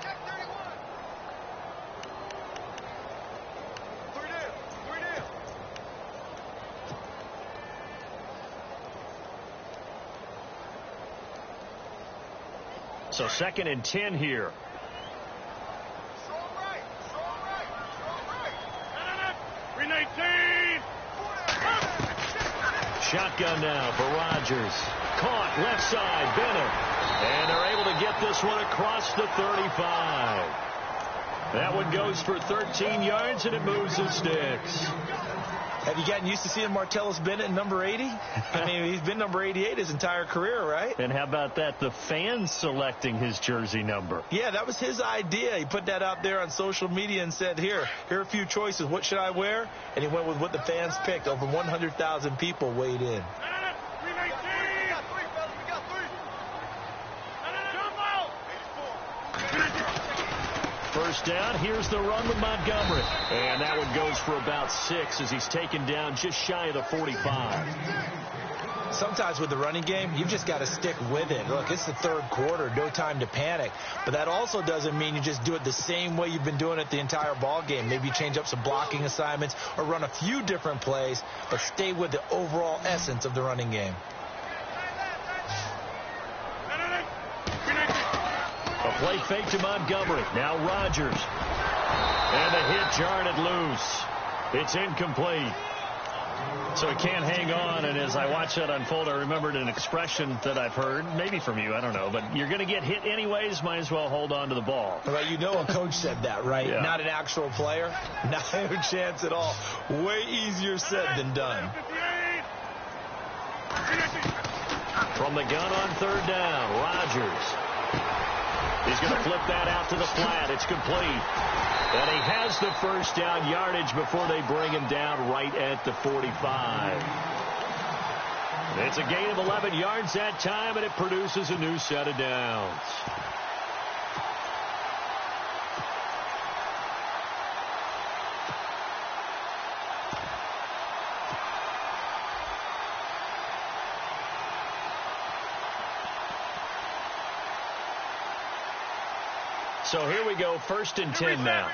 So 2nd and 10 here. Shotgun now for Rodgers. Caught left side, Bennett. And they're able to get this one across the 35. That one goes for 13 yards, and it moves the sticks. Have you gotten used to seeing Martellus Bennett in number 80? I mean, he's been number 88 his entire career, right? And how about that? The fans selecting his jersey number. Yeah, that was his idea. He put that out there on social media and said, here are a few choices. What should I wear? And he went with what the fans picked. Over 100,000 people weighed in. First down, here's the run with Montgomery. And that one goes for about 6 as he's taken down just shy of the 45. Sometimes with the running game, you've just got to stick with it. Look, it's the third quarter, no time to panic. But that also doesn't mean you just do it the same way you've been doing it the entire ball game. Maybe you change up some blocking assignments or run a few different plays, but stay with the overall essence of the running game. A play fake to Montgomery. Now Rodgers. And the hit jarred it loose. It's incomplete. So he can't hang on, and as I watched that unfold, I remembered an expression that I've heard, maybe from you, I don't know, but you're going to get hit anyways, might as well hold on to the ball. Well, you know a coach said that, right? Yeah. Not an actual player. Not a chance at all. Way easier said than done. From the gun on third down, Rodgers. He's going to flip that out to the flat. It's complete. And he has the first down yardage before they bring him down right at the 45. It's a gain of 11 yards that time, and it produces a new set of downs. So here we go, 1st and 10 now.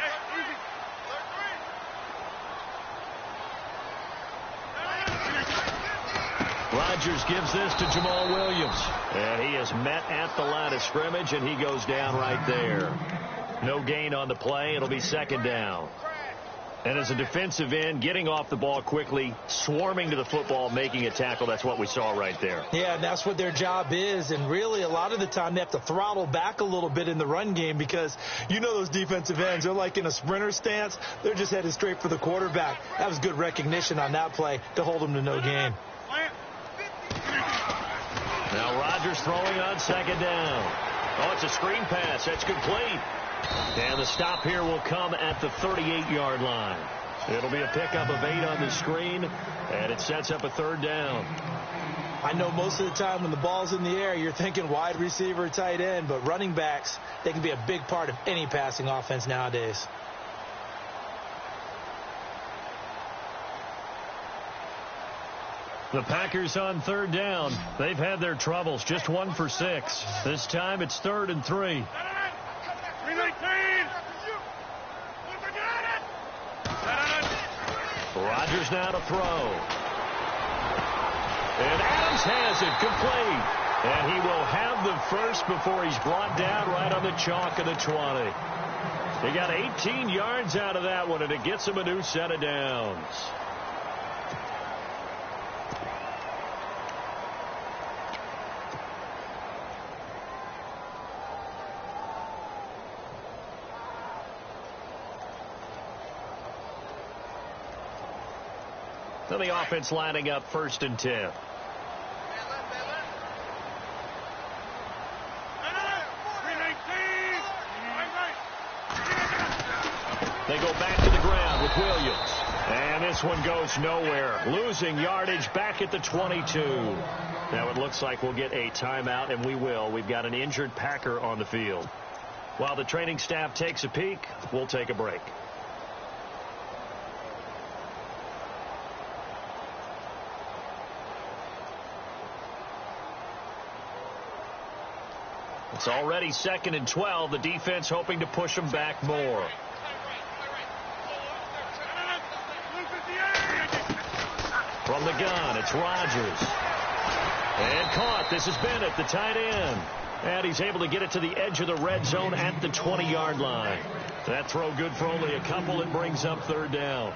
Rodgers gives this to Jamal Williams. And he is met at the line of scrimmage, and he goes down right there. No gain on the play. It'll be 2nd down. And as a defensive end, getting off the ball quickly, swarming to the football, making a tackle, that's what we saw right there. Yeah, and that's what their job is. And really, a lot of the time, they have to throttle back a little bit in the run game because you know those defensive ends, they're like in a sprinter stance. They're just headed straight for the quarterback. That was good recognition on that play to hold them to no gain. Now Rodgers throwing on second down. Oh, it's a screen pass. That's complete. And the stop here will come at the 38-yard line. It'll be a pickup of 8 on the screen, and it sets up a third down. I know most of the time when the ball's in the air, you're thinking wide receiver, tight end, but running backs, they can be a big part of any passing offense nowadays. The Packers on third down. They've had their troubles, just 1 for 6. This time it's 3rd and 3. Rodgers now to throw. And Adams has it complete. And he will have the first before he's brought down right on the chalk of the 20. He got 18 yards out of that one, and it gets him a new set of downs. Then the offense lining up 1st and 10. They go back to the ground with Williams. And this one goes nowhere. Losing yardage back at the 22. Now it looks like we'll get a timeout, and we will. We've got an injured Packer on the field. While the training staff takes a peek, we'll take a break. It's already 2nd and 12. The defense hoping to push them back more. From the gun, it's Rodgers. And caught. This is Bennett, the tight end. And he's able to get it to the edge of the red zone at the 20-yard line. That throw good for only a couple. It brings up 3rd down.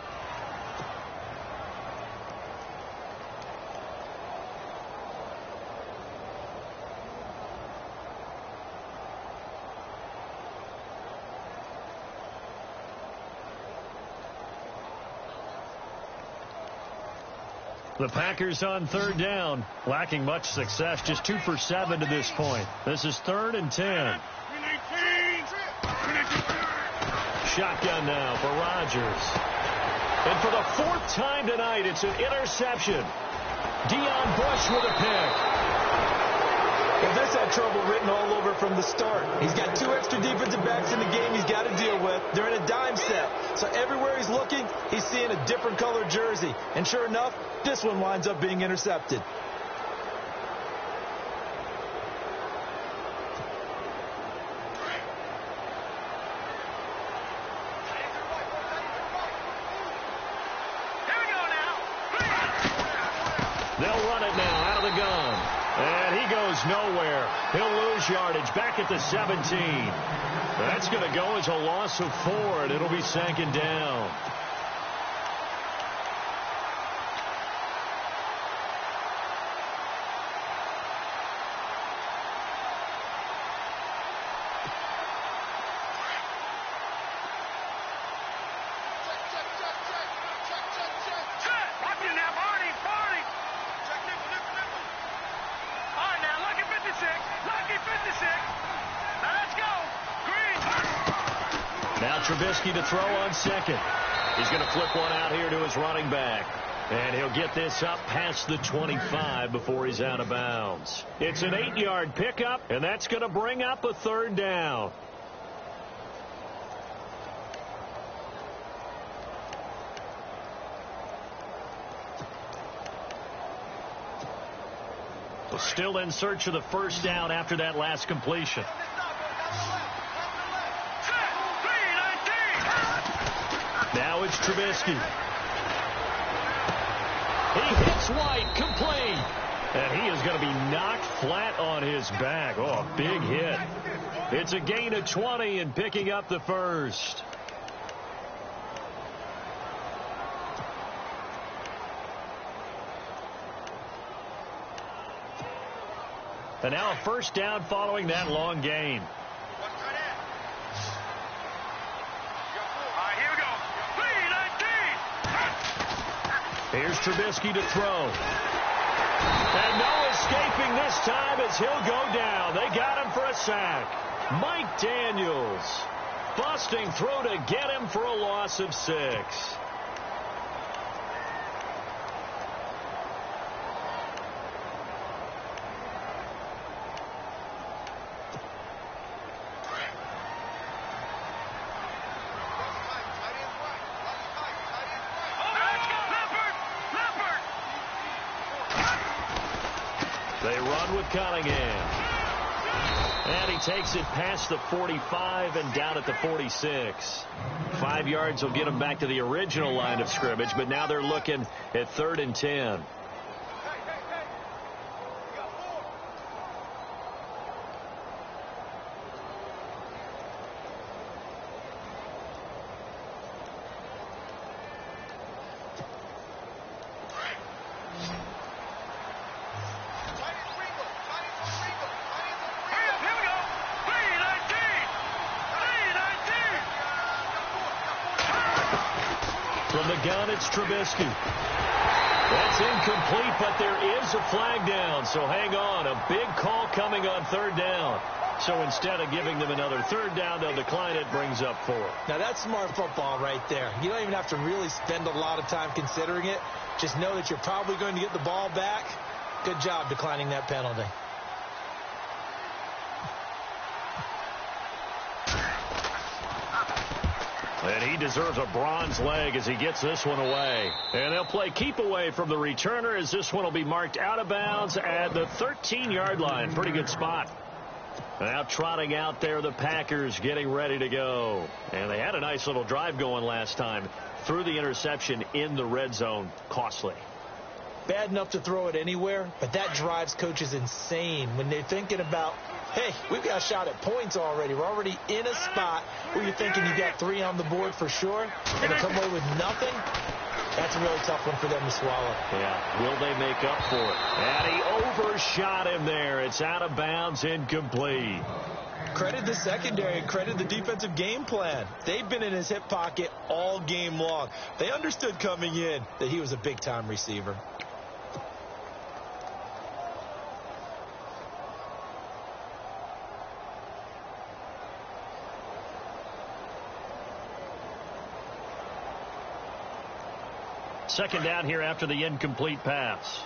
The Packers on 3rd down, lacking much success, just 2 for 7 to this point. This is 3rd and 10. Shotgun now for Rodgers. And for the 4th time tonight, it's an interception. Deion Bush with a pick. Well, this had trouble written all over from the start. He's got 2 extra defensive backs in the game he's got to deal with. They're in a dime set. So everywhere he's looking, he's seeing a different color jersey. And sure enough, this one winds up being intercepted. They'll run it now out of the gun. And he goes nowhere. He'll lose yardage back at the 17. That's going to go as a loss of 4, and it'll be 2nd down. Trubisky to throw on 2nd. He's going to flip one out here to his running back. And he'll get this up past the 25 before he's out of bounds. It's an 8-yard pickup, and that's going to bring up a 3rd down. Still in search of the 1st down after that last completion. Now it's Trubisky. He hits White, complete. And he is going to be knocked flat on his back. Oh, a big hit. It's a gain of 20 and picking up the 1st. And now a 1st down following that long gain. Here's Trubisky to throw. And no escaping this time as he'll go down. They got him for a sack. Mike Daniels busting through to get him for a loss of 6. They run with Cunningham. And he takes it past the 45 and down at the 46. 5 yards will get him back to the original line of scrimmage, but now they're looking at 3rd and 10. From the gun, it's Trubisky. That's incomplete, but there is a flag down. So hang on. A big call coming on 3rd down. So instead of giving them another 3rd down, they'll decline it, brings up 4. Now, that's smart football right there. You don't even have to really spend a lot of time considering it. Just know that you're probably going to get the ball back. Good job declining that penalty. And he deserves a bronze leg as he gets this one away. And they'll play keep away from the returner as this one will be marked out of bounds at the 13-yard line. Pretty good spot. Now trotting out there, the Packers getting ready to go. And they had a nice little drive going last time. Threw the interception in the red zone. Costly. Bad enough to throw it anywhere, but that drives coaches insane when they're thinking about, hey, we've got a shot at points already. We're already in a spot where you're thinking you got 3 on the board for sure, and to come away with nothing, that's a really tough one for them to swallow. Yeah, will they make up for it? And he overshot him there. It's out of bounds, incomplete. Credit the secondary, credit the defensive game plan. They've been in his hip pocket all game long. They understood coming in that he was a big-time receiver. Second down here after the incomplete pass.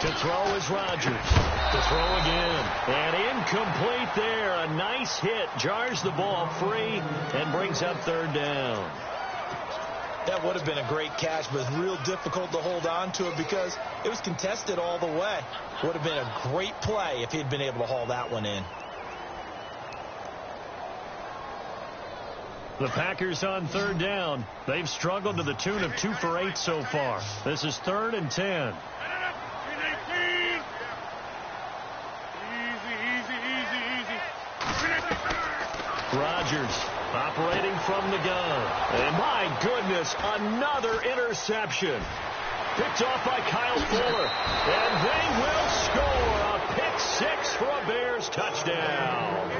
To throw is Rodgers. To throw again. And incomplete there. A nice hit. Jars the ball free and brings up 3rd down. That would have been a great catch, but it's real difficult to hold on to it because it was contested all the way. Would have been a great play if he'd been able to haul that one in. The Packers on 3rd down. They've struggled to the tune of 2 for 8 so far. This is 3rd and 10. Rodgers operating from the gun. And my goodness, another interception. Picked off by Kyle Fuller. And they will score a pick 6 for a Bears touchdown.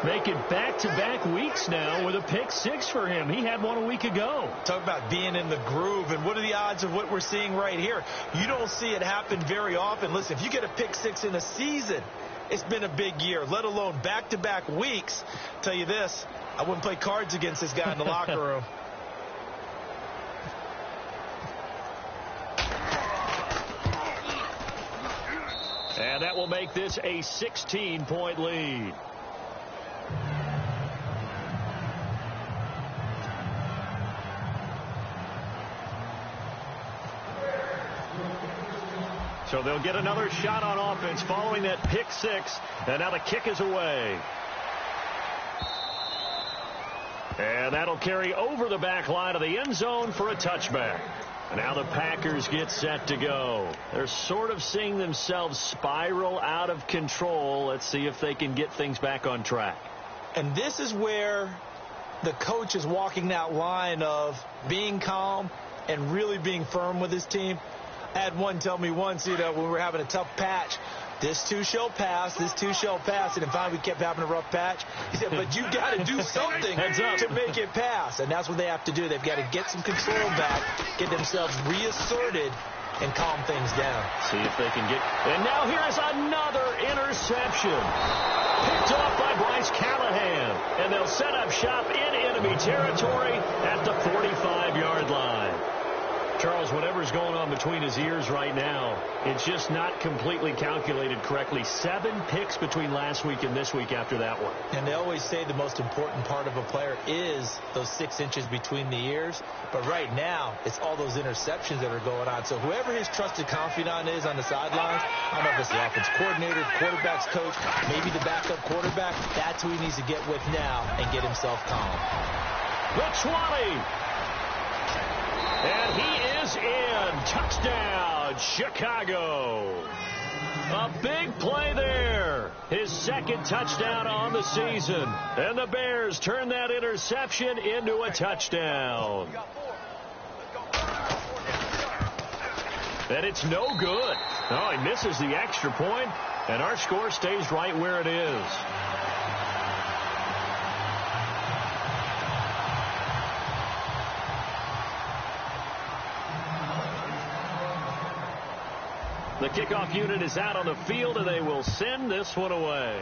Make it back-to-back weeks now with a pick 6 for him. He had one a week ago. Talk about being in the groove, and what are the odds of what we're seeing right here? You don't see it happen very often. Listen, if you get a pick 6 in a season, it's been a big year, let alone back-to-back weeks. Tell you this, I wouldn't play cards against this guy in the locker room. And that will make this a 16-point lead. So they'll get another shot on offense following that pick 6. And now the kick is away. And that'll carry over the back line of the end zone for a touchback. Now the Packers get set to go. They're sort of seeing themselves spiral out of control. Let's see if they can get things back on track. And this is where the coach is walking that line of being calm and really being firm with his team. I had one tell me once, when we were having a tough patch, This too shall pass. This too shall pass. And then finally we kept having a rough patch. He said, but you got to do something to make it pass. And that's what they have to do. They've got to get some control back, get themselves reasserted, and calm things down. See if they can get... And now here's another interception. Picked off by Bryce Callahan. And they'll set up shop in enemy territory at the 45-yard line. Charles, whatever's going on between his ears right now, it's just not completely calculated correctly. 7 picks between last week and this week after that one. And they always say the most important part of a player is those 6 inches between the ears. But right now, it's all those interceptions that are going on. So whoever his trusted confidant is on the sidelines, I don't know if it's the offense coordinator, quarterback's coach, maybe the backup quarterback, that's who he needs to get with now and get himself calm. The 20. And he is in. Touchdown, Chicago. A big play there. His second touchdown on the season. And the Bears turn that interception into a touchdown. And it's no good. Oh, he misses the extra point, and our score stays right where it is. The kickoff unit is out on the field, and they will send this one away.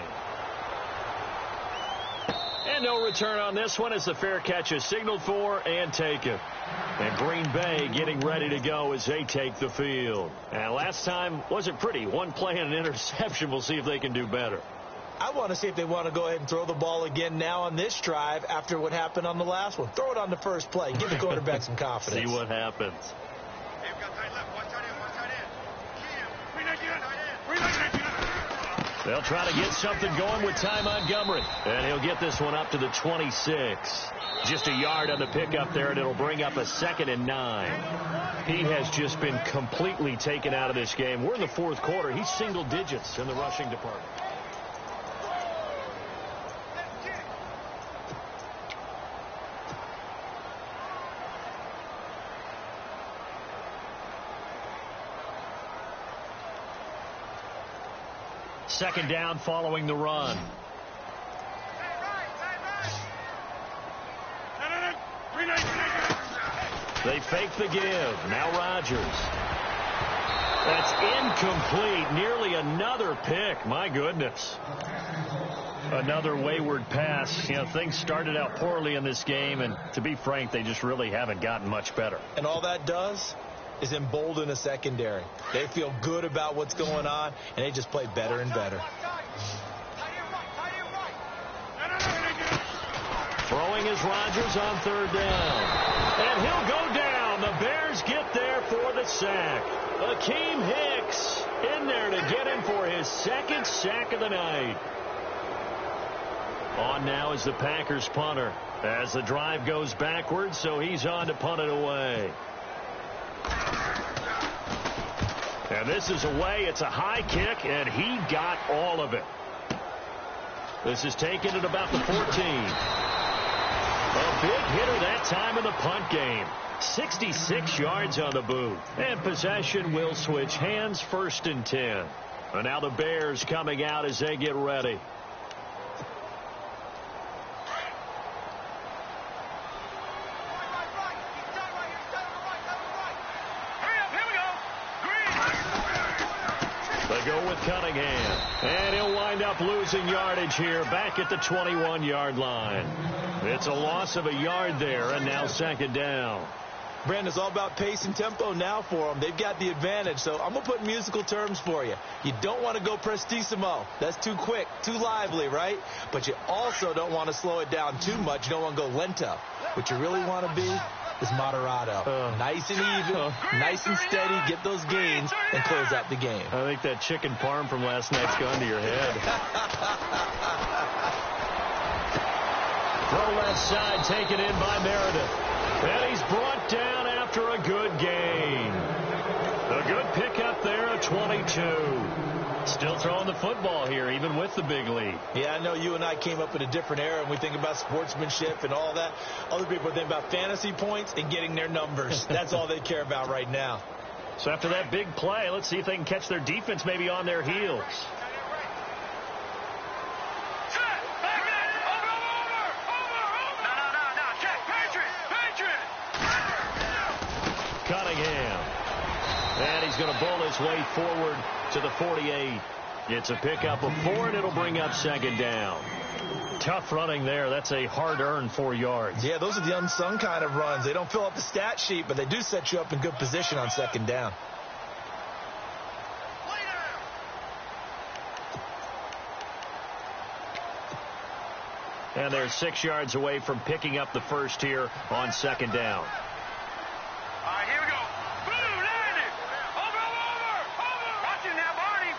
And no return on this one as the fair catch is signaled for and taken. And Green Bay getting ready to go as they take the field. And last time wasn't pretty. One play and an interception. We'll see if they can do better. I want to see if they want to go ahead and throw the ball again now on this drive after what happened on the last one. Throw it on the first play. Give the quarterback some confidence. See what happens. They'll try to get something going with Ty Montgomery. And he'll get this one up to the 26. Just a yard on the pickup there, and it'll bring up a 2nd and 9. He has just been completely taken out of this game. We're in the 4th quarter. He's single digits in the rushing department. Second down following the run. They fake the give. Now Rodgers. That's incomplete. Nearly another pick. My goodness. Another wayward pass. You know, things started out poorly in this game, and to be frank, they just really haven't gotten much better. And all that does is embolden a secondary. They feel good about what's going on, and they just play better and better. Throwing is Rodgers on 3rd down. And he'll go down. The Bears get there for the sack. Akeem Hicks in there to get him for his 2nd sack of the night. On now is the Packers punter as the drive goes backwards, so he's on to punt it away. And this is away. It's a high kick, and he got all of it. This is taken at about the 14. A big hitter that time in the punt game. 66 yards on the boot. And possession will switch hands, 1st and 10. And now the Bears coming out as they get ready. Go with Cunningham, and he'll wind up losing yardage here back at the 21-yard line. It's a loss of a yard there, and now 2nd down. Brandon, it's all about pace and tempo now for them. They've got the advantage, so I'm going to put musical terms for you. You don't want to go prestissimo. That's too quick, too lively, right? But you also don't want to slow it down too much. You don't want to go lento. What you really want to be is moderato. Nice and even, nice and steady, get those gains, and close out the game. I think that chicken parm from last night's gone to your head. Throw left side, taken in by Meredith. And he's brought down after a good gain. A good pickup there, a 22. Still throwing the football here, even with the big lead. Yeah, I know you and I came up in a different era, and we think about sportsmanship and all that. Other people think about fantasy points and getting their numbers. That's all they care about right now. So after that big play, let's see if they can catch their defense maybe on their heels. Cunningham. And he's going to bowl his way forward to the 48. It's a pickup of 4, and it'll bring up second down. Tough running there. That's a hard-earned 4 yards. Yeah, those are the unsung kind of runs. They don't fill up the stat sheet, but they do set you up in good position on second down. And they're 6 yards away from picking up the first here on second down. All right, here we go. Blue, landed. Over. Watch it now, Barney.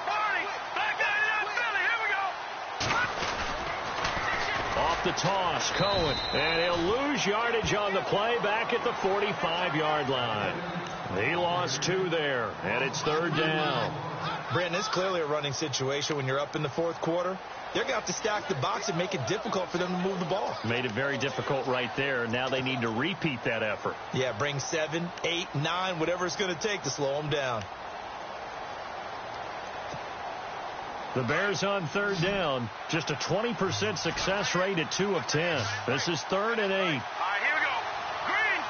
Back down, Philly. Here we go. Off the toss, Cohen. And he'll lose yardage on the play back at the 45-yard line. He lost 2 there, and it's third down. Brandon, it's clearly a running situation when you're up in the fourth quarter. They're going to have to stack the box and make it difficult for them to move the ball. Made it very difficult right there. Now they need to repeat that effort. Yeah, bring 7, 8, 9, whatever it's going to take to slow them down. The Bears on third down. Just a 20% success rate at 2 of 10. This is 3rd and 8. All right, here we go. Green,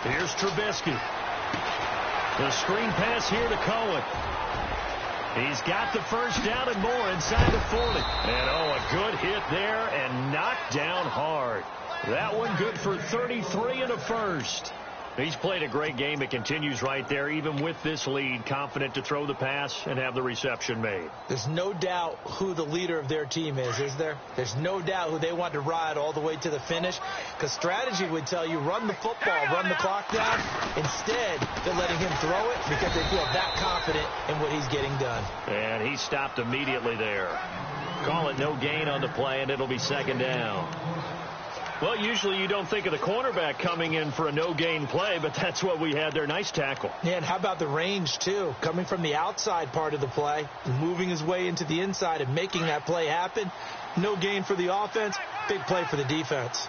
39. Here's Trubisky. The screen pass here to Cohen. He's got the first down and more inside the 40. And, a good hit there and knocked down hard. That one good for 33 and a first. He's played a great game. It continues right there, even with this lead, confident to throw the pass and have the reception made. There's no doubt who the leader of their team is there? There's no doubt who they want to ride all the way to the finish, because strategy would tell you run the football, run the clock down. Instead, they're letting him throw it because they feel that confident in what he's getting done. And he stopped immediately there. Call it no gain on the play, and it'll be second down. Well, usually you don't think of the cornerback coming in for a no-gain play, but that's what we had there. Nice tackle. Yeah, and how about the range, too? Coming from the outside part of the play, moving his way into the inside and making that play happen. No gain for the offense, big play for the defense.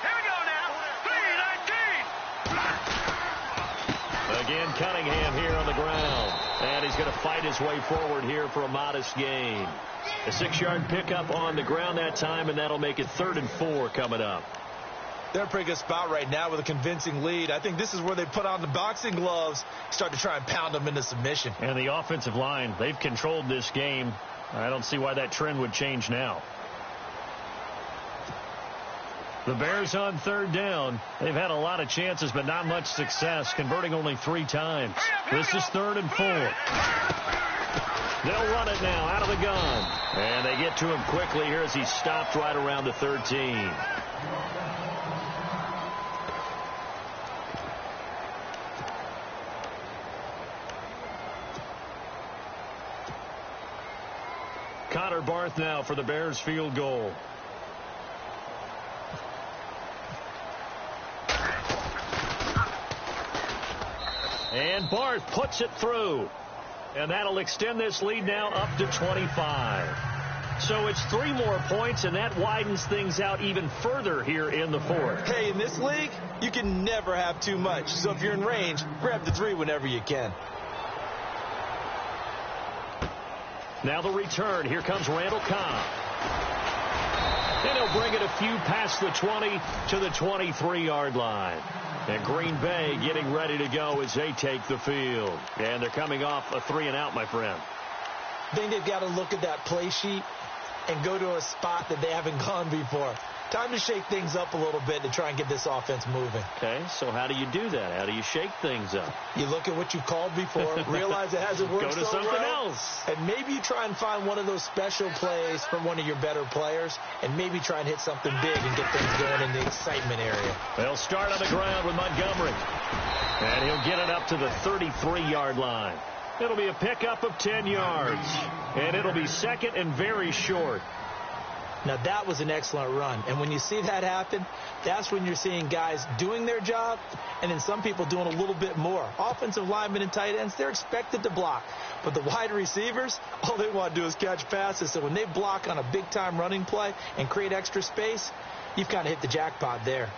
Here we go now. 3-19. Again, Cunningham here on the ground. And he's going to fight his way forward here for a modest gain. A 6-yard pickup on the ground that time, and that'll make it 3rd and 4 coming up. They're in a pretty good spot right now with a convincing lead. I think this is where they put on the boxing gloves, start to try and pound them into submission. And the offensive line, they've controlled this game. I don't see why that trend would change now. The Bears on third down. They've had a lot of chances, but not much success, converting only 3 times. This is 3rd and 4. They'll run it now out of the gun. And they get to him quickly here as he stopped right around the 13. Connor Barth now for the Bears field goal. And Barth puts it through. And that'll extend this lead now up to 25. So it's 3 more points, and that widens things out even further here in the 4th. Hey, in this league, you can never have too much. So if you're in range, grab the 3 whenever you can. Now the return. Here comes Randall Cobb. And he'll bring it a few past the 20 to the 23-yard line. And Green Bay getting ready to go as they take the field. And they're coming off a 3-and-out, my friend. I think they've got to look at that play sheet and go to a spot that they haven't gone before. Time to shake things up a little bit to try and get this offense moving. Okay, so how do you do that? How do you shake things up? You look at what you've called before, realize it hasn't worked Go to something well, else. and maybe you try and find one of those special plays from one of your better players, and maybe try and hit something big and get things going in the excitement area. They'll start on the ground with Montgomery. And he'll get it up to the 33-yard line. It'll be a pickup of 10 yards. And it'll be second and very short. Now, that was an excellent run. And when you see that happen, that's when you're seeing guys doing their job and then some people doing a little bit more. Offensive linemen and tight ends, they're expected to block. But the wide receivers, all they want to do is catch passes. So when they block on a big-time running play and create extra space, you've kind of hit the jackpot there.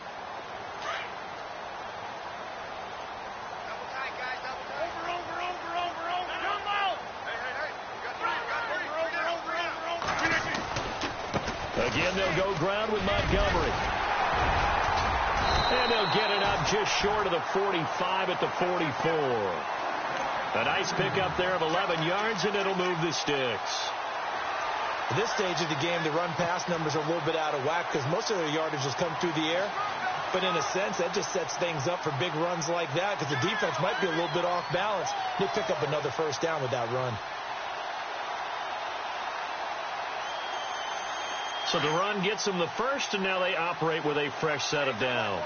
Again, they'll go ground with Montgomery. And they'll get it up just short of the 45 at the 44. A nice pickup there of 11 yards, and it'll move the sticks. At this stage of the game, the run-pass numbers are a little bit out of whack because most of their yardage has come through the air. But in a sense, that just sets things up for big runs like that because the defense might be a little bit off balance. They pick up another first down with that run. So the run gets them the first, and now they operate with a fresh set of downs.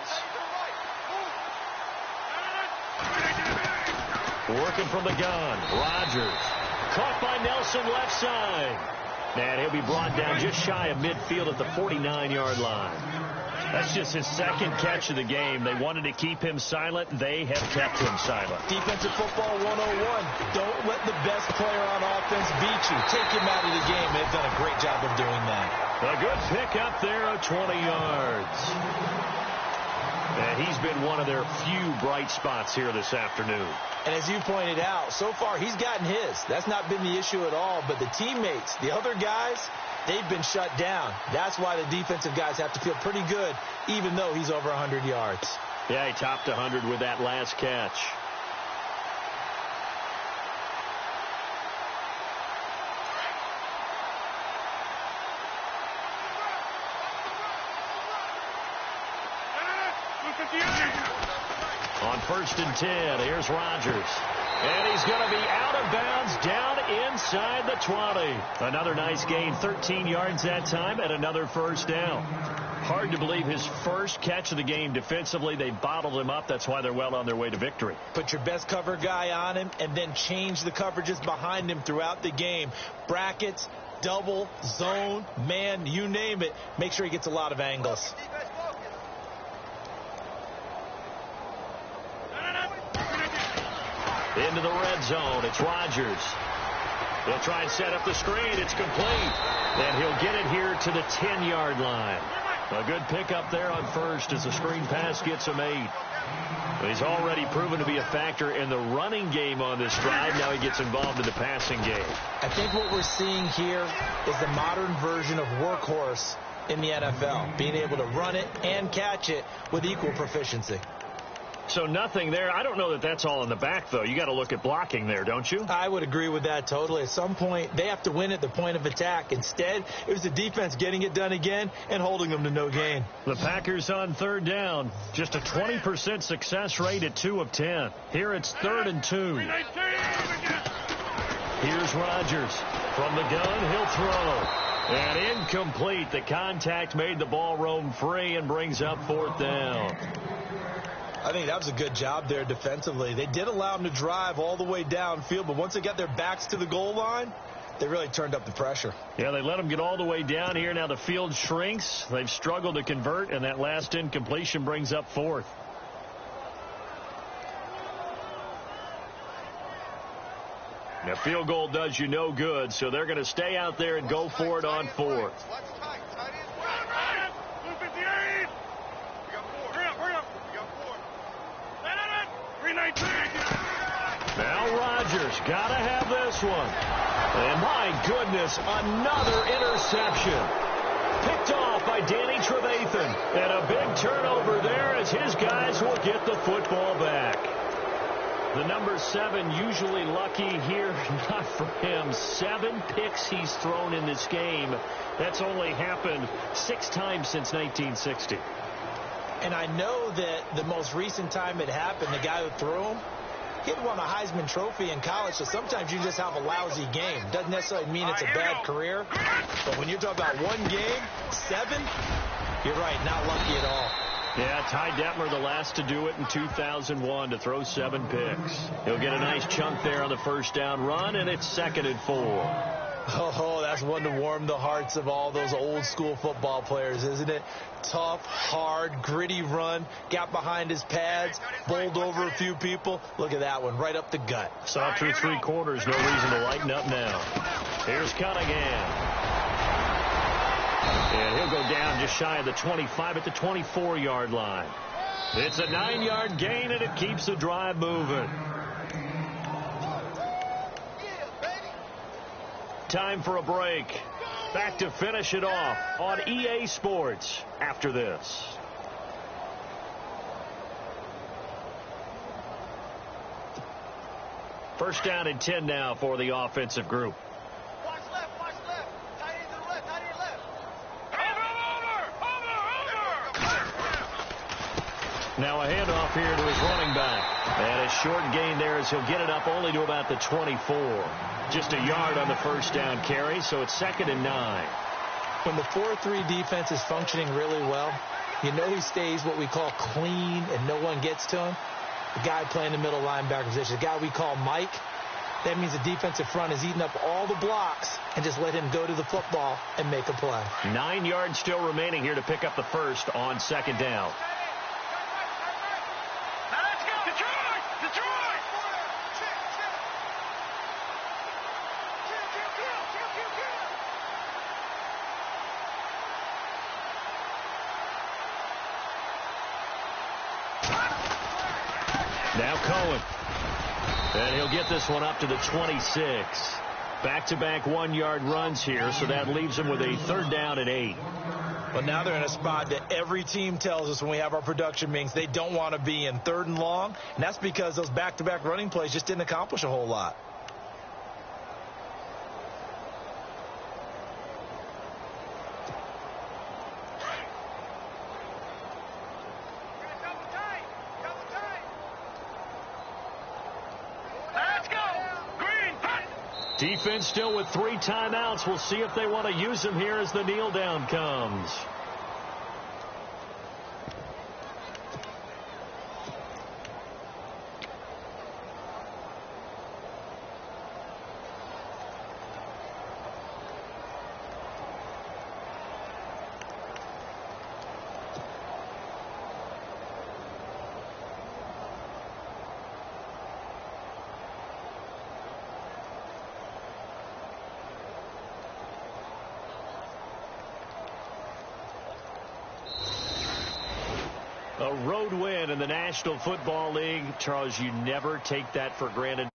Working from the gun, Rodgers. Caught by Nelson left side. And he'll be brought down just shy of midfield at the 49-yard line. That's just his second catch of the game. They wanted to keep him silent. They have kept him silent. Defensive football 101. Don't let the best player on offense beat you. Take him out of the game. They've done a great job of doing that. A good pickup there of 20 yards. And he's been one of their few bright spots here this afternoon. And as you pointed out, so far he's gotten his. That's not been the issue at all. But the teammates, the other guys, they've been shut down. That's why the defensive guys have to feel pretty good, even though he's over 100 yards. Yeah, he topped 100 with that last catch. On 1st and 10, here's Rodgers. And he's going to be out of bounds down inside the 20. Another nice gain, 13 yards that time, and another first down. Hard to believe his first catch of the game defensively. They bottled him up. That's why they're well on their way to victory. Put your best cover guy on him and then change the coverages behind him throughout the game. Brackets, double, zone, man, you name it. Make sure he gets a lot of angles. Into the red zone. It's Rodgers. He'll try and set up the screen. It's complete. And he'll get it here to the 10-yard line. A good pickup there on first as the screen pass gets him 8. He's already proven to be a factor in the running game on this drive. Now he gets involved in the passing game. I think what we're seeing here is the modern version of workhorse in the NFL, being able to run it and catch it with equal proficiency. So nothing there. I don't know that that's all in the back, though. You got to look at blocking there, don't you? I would agree with that totally. At some point, they have to win at the point of attack. Instead, it was the defense getting it done again and holding them to no gain. The Packers on 3rd down. Just a 20% success rate at 2 of 10. Here it's 3rd and 2. Here's Rodgers. From the gun, he'll throw. And incomplete. The contact made the ball roam free and brings up 4th down. I think that was a good job there defensively. They did allow them to drive all the way downfield, but once they got their backs to the goal line, they really turned up the pressure. Yeah, they let them get all the way down here. Now the field shrinks. They've struggled to convert, and that last incompletion brings up 4th. Now, field goal does you no good, so they're going to stay out there and go for it on 4th. Now Rodgers got to have this one. And my goodness, another interception. Picked off by Danny Trevathan. And a big turnover there as his guys will get the football back. The number 7 usually lucky here. Not for him. 7 picks he's thrown in this game. That's only happened 6 times since 1960. And I know that the most recent time it happened, the guy who threw him, he had won a Heisman Trophy in college, so sometimes you just have a lousy game. Doesn't necessarily mean it's a bad career. But when you're talking about one game, 7, you're right, not lucky at all. Yeah, Ty Detmer, the last to do it in 2001, to throw 7 picks. He'll get a nice chunk there on the first down run, and it's 2nd and 4. Oh, that's one to warm the hearts of all those old school football players, isn't it? Tough, hard, gritty run, got behind his pads, bowled over a few people. Look at that one, right up the gut. Saw through 3 quarters, no reason to lighten up now. Here's Cunningham. And he'll go down just shy of the 25 at the 24-yard line. It's a 9-yard gain, and it keeps the drive moving. Time for a break. Back to finish it off on EA Sports after this. First down and 10 now for the offensive group. Watch left, watch left. Tight end to the left, tight end left. Over. Now a handoff here to his running back. And a short gain there as he'll get it up only to about the 24. Just a yard on the first down carry, so it's 2nd and 9. When the 4-3 defense is functioning really well, you know he stays what we call clean and no one gets to him. The guy playing the middle linebacker position, the guy we call Mike, that means the defensive front is eating up all the blocks and just let him go to the football and make a play. 9 yards still remaining here to pick up the first on 2nd down. Now let's go. Detroit! Detroit! Now Cohen. And he'll get this one up to the 26. Back-to-back 1-yard runs here, so that leaves him with a 3rd down and 8. Well, now they're in a spot that every team tells us when we have our production meetings they don't want to be in, 3rd and long. And that's because those back-to-back running plays just didn't accomplish a whole lot. Defense still with 3 timeouts. We'll see if they want to use them here as the kneel down comes. A road win in the National Football League. Charles, you never take that for granted.